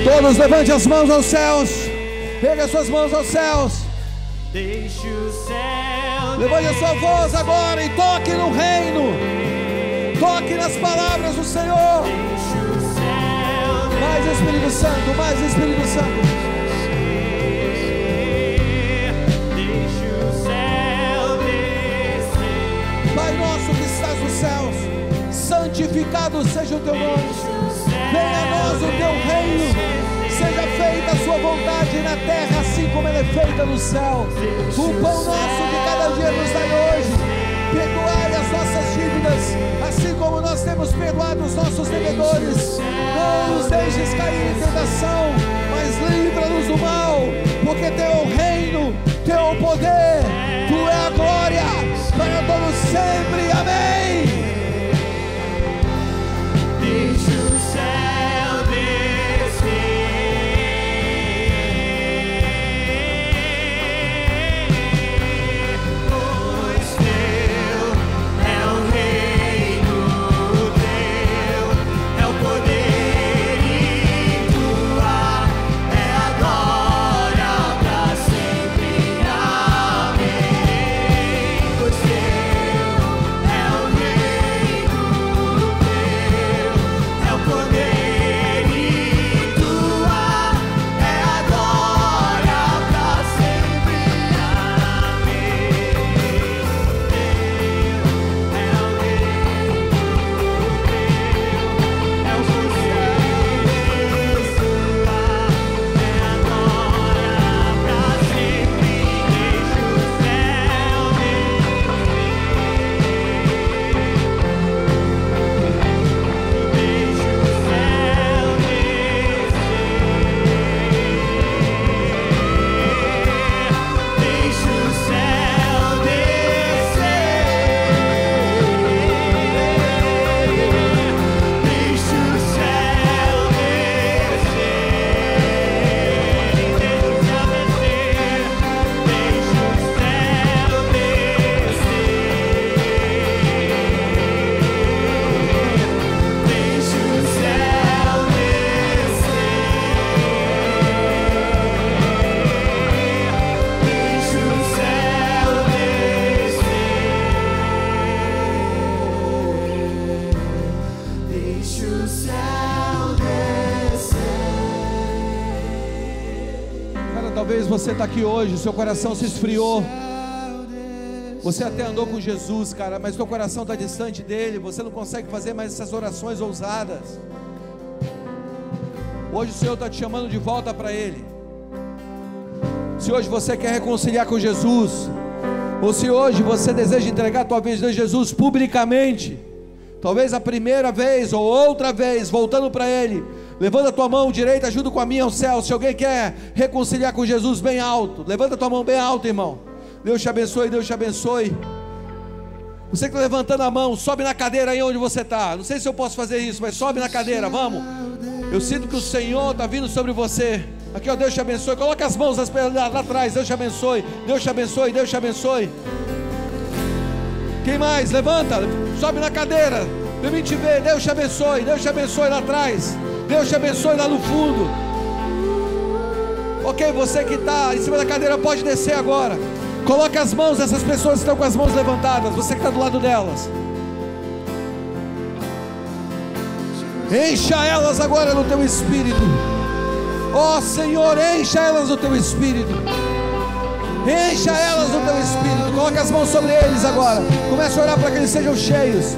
Todos levante as mãos aos céus. Pegue as suas mãos aos céus. Levante a sua voz agora e toque no reino. Toque nas palavras do Senhor. Mais Espírito Santo, mais Espírito Santo. Pai nosso que estás nos céus, santificado seja o teu nome. Venha a nós o teu reino. Seja feita a sua vontade na terra, assim como ela é feita no céu. O pão nosso de cada dia nos dai hoje. Perdoai as nossas dívidas, assim como nós temos perdoado os nossos devedores. Não nos deixes cair em tentação, mas livra-nos do mal, porque teu é o reino, teu é o poder, tu é a glória, para todos sempre. Amém. Deixa o céu descer, pois teu é o reino, teu é o poder e tua é a glória para sempre. Amém. Pois teu é o reino, é o poder e tua é a glória para sempre. Amém. É o reino, é o poder, é a glória para sempre. Deixa o céu Talvez você está aqui hoje, seu coração se esfriou. Você até andou com Jesus, cara, mas seu coração está distante dele. Você não consegue fazer mais essas orações ousadas. Hoje o Senhor está te chamando de volta para Ele. Se hoje você quer reconciliar com Jesus, ou se hoje você deseja entregar a tua vida a Jesus publicamente, talvez a primeira vez ou outra vez, voltando para Ele, levanta a tua mão direita junto com a minha ao céu. Se alguém quer reconciliar com Jesus, bem alto, levanta a tua mão bem alto, irmão. Deus te abençoe, Deus te abençoe. Você que está levantando a mão, sobe na cadeira aí onde você está. Não sei se eu posso fazer isso, mas sobe na cadeira, vamos. Eu sinto que o Senhor está vindo sobre você. Aqui, ó, Deus te abençoe. Coloca as mãos lá atrás. Deus te abençoe, Deus te abençoe, Deus te abençoe. Quem mais? Levanta, sobe na cadeira. Para mim te ver. Deus te abençoe, Deus te abençoe lá atrás. Deus te abençoe lá no fundo. Ok, você que está em cima da cadeira pode descer agora. Coloca as mãos, essas pessoas que estão com as mãos levantadas, você que está do lado delas. Encha elas agora no teu espírito. Ó Senhor, encha elas no teu espírito. Encha elas no teu espírito. Coloca as mãos sobre eles agora. Começa a orar para que eles sejam cheios.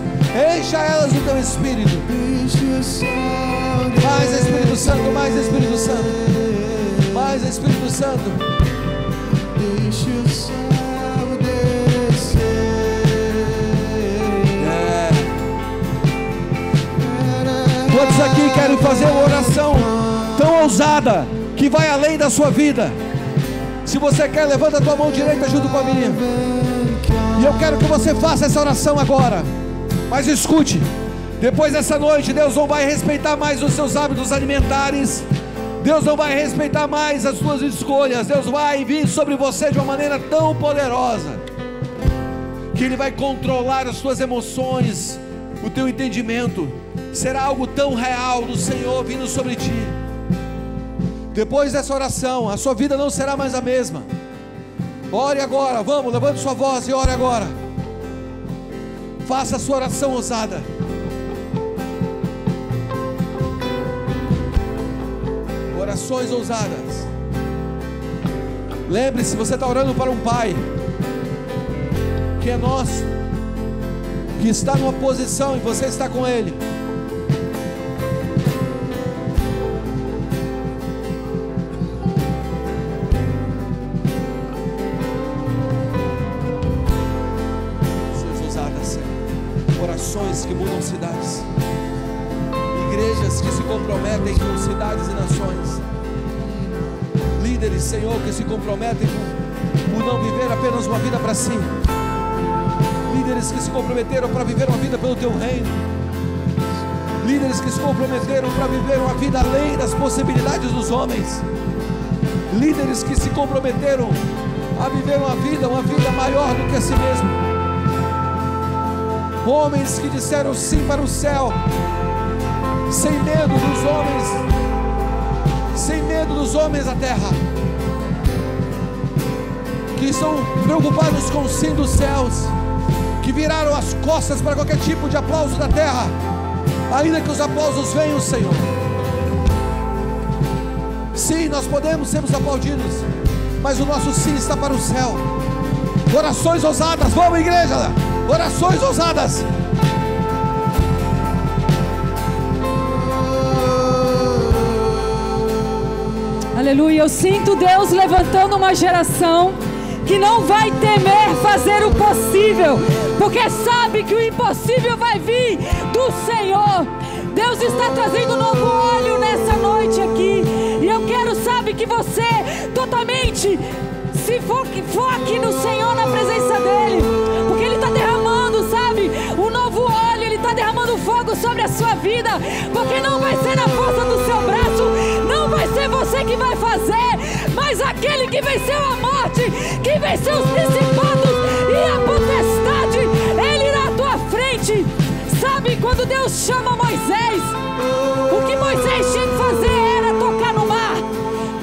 Encha elas no teu espírito. Mais Espírito Santo, mais Espírito Santo, mais Espírito Santo. Deixa o céu descer. Quantos aqui querem fazer uma oração tão ousada que vai além da sua vida? Se você quer, levanta a tua mão direita junto com a minha. E eu quero que você faça essa oração agora. Mas escute, depois dessa noite, Deus não vai respeitar mais os seus hábitos alimentares. Deus não vai respeitar mais as suas escolhas. Deus vai vir sobre você de uma maneira tão poderosa que Ele vai controlar as suas emoções, o teu entendimento. Será algo tão real do Senhor vindo sobre ti. Depois dessa oração, a sua vida não será mais a mesma. Ore agora, vamos, levante sua voz e ore agora. Faça a sua oração ousada. Orações ousadas. Lembre-se, você está orando para um Pai que é nosso, que está numa posição e você está com Ele. Orações que mudam cidades, igrejas que se comprometem com cidades e nações, líderes, Senhor, que se comprometem por não viver apenas uma vida para si, líderes que se comprometeram para viver uma vida pelo Teu reino, líderes que se comprometeram para viver uma vida além das possibilidades dos homens, líderes que se comprometeram a viver uma vida maior do que a si mesmo. Homens que disseram sim para o céu, sem medo dos homens, sem medo dos homens da terra, que estão preocupados com o sim dos céus, que viraram as costas para qualquer tipo de aplauso da terra, ainda que os aplausos venham, Senhor. Sim, nós podemos sermos aplaudidos, mas o nosso sim está para o céu. Orações ousadas, vamos, igreja! Orações ousadas. Aleluia. Eu sinto Deus levantando uma geração que não vai temer fazer o possível, porque sabe que o impossível vai vir do Senhor. Deus está trazendo um novo óleo nessa noite aqui, e eu quero, sabe, que você totalmente se foque no Senhor, na presença dEle, porque Ele está derramando, sabe, um novo óleo. Ele está derramando fogo sobre a sua vida, porque não vai ser na força do seu braço, não vai ser você que vai fazer, mas aquele que venceu a morte, que venceu os principados e a potestade, Ele irá à tua frente. Sabe, quando Deus chama Moisés, o que Moisés tinha que fazer era tocar no mar,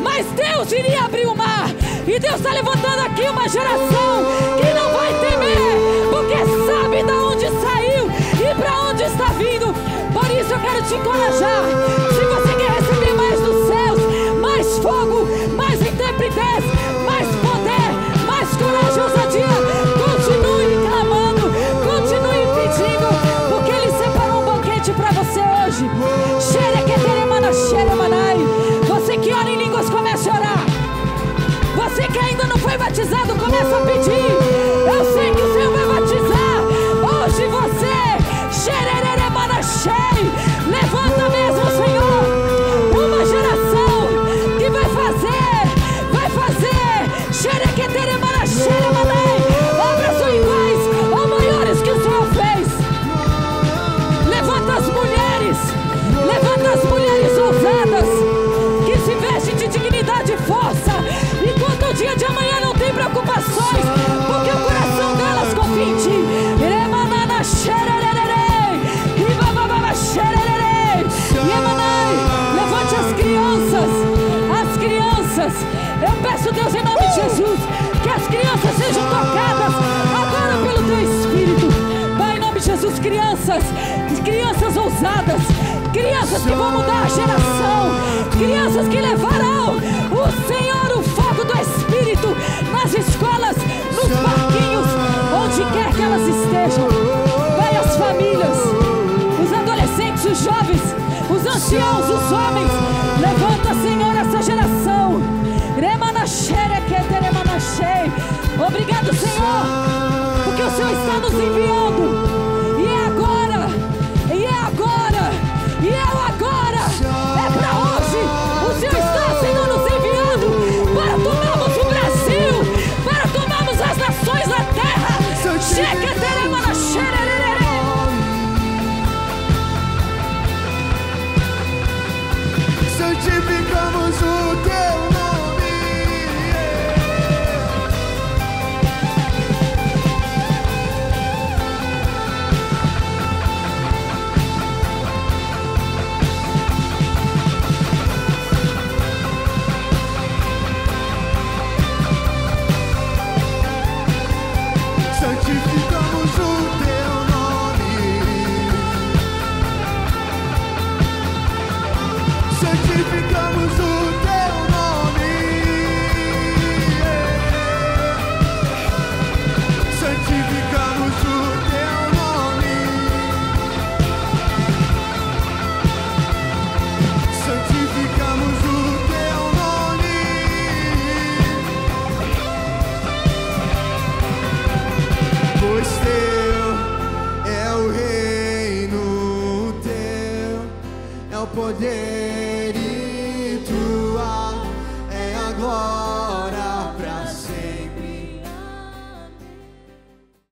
mas Deus iria abrir o mar. E Deus está levantando aqui uma geração que não vai temer, porque sabe de onde saiu e para onde está vindo. Por isso eu quero te encorajar. Se você quer receber mais dos céus, mais fogo, mais intrepidez, mais poder, mais coragem, ousadia, continue clamando, continue pedindo, porque Ele separou um banquete para você hoje. Você que ora em línguas, comece a orar. Você que ainda não foi batizado, começa a pedir. Eu sei que o Senhor vai batizar hoje você. Levanta mesmo, Senhor, uma geração que vai fazer obras ou iguais ou maiores que o Senhor fez. Levanta as mulheres ousadas, que se vestem de dignidade e força, enquanto o dia de amanhã não tem preocupações, porque o coração delas confia em Ti. Levante as crianças. Eu peço, Deus, em nome de Jesus, que as crianças sejam tocadas agora pelo Teu Espírito. Pai, em nome de Jesus, crianças ousadas, crianças que vão mudar a geração, crianças que levarão o Senhor, o fogo do Espírito, nas escolas, nos parquinhos, onde quer que elas estejam. Pai, as famílias, os adolescentes, os jovens, os anciãos, os homens, levanta, Senhor, essa geração. Obrigado, Senhor, porque o Senhor está nos enviando, e é agora, glorificado.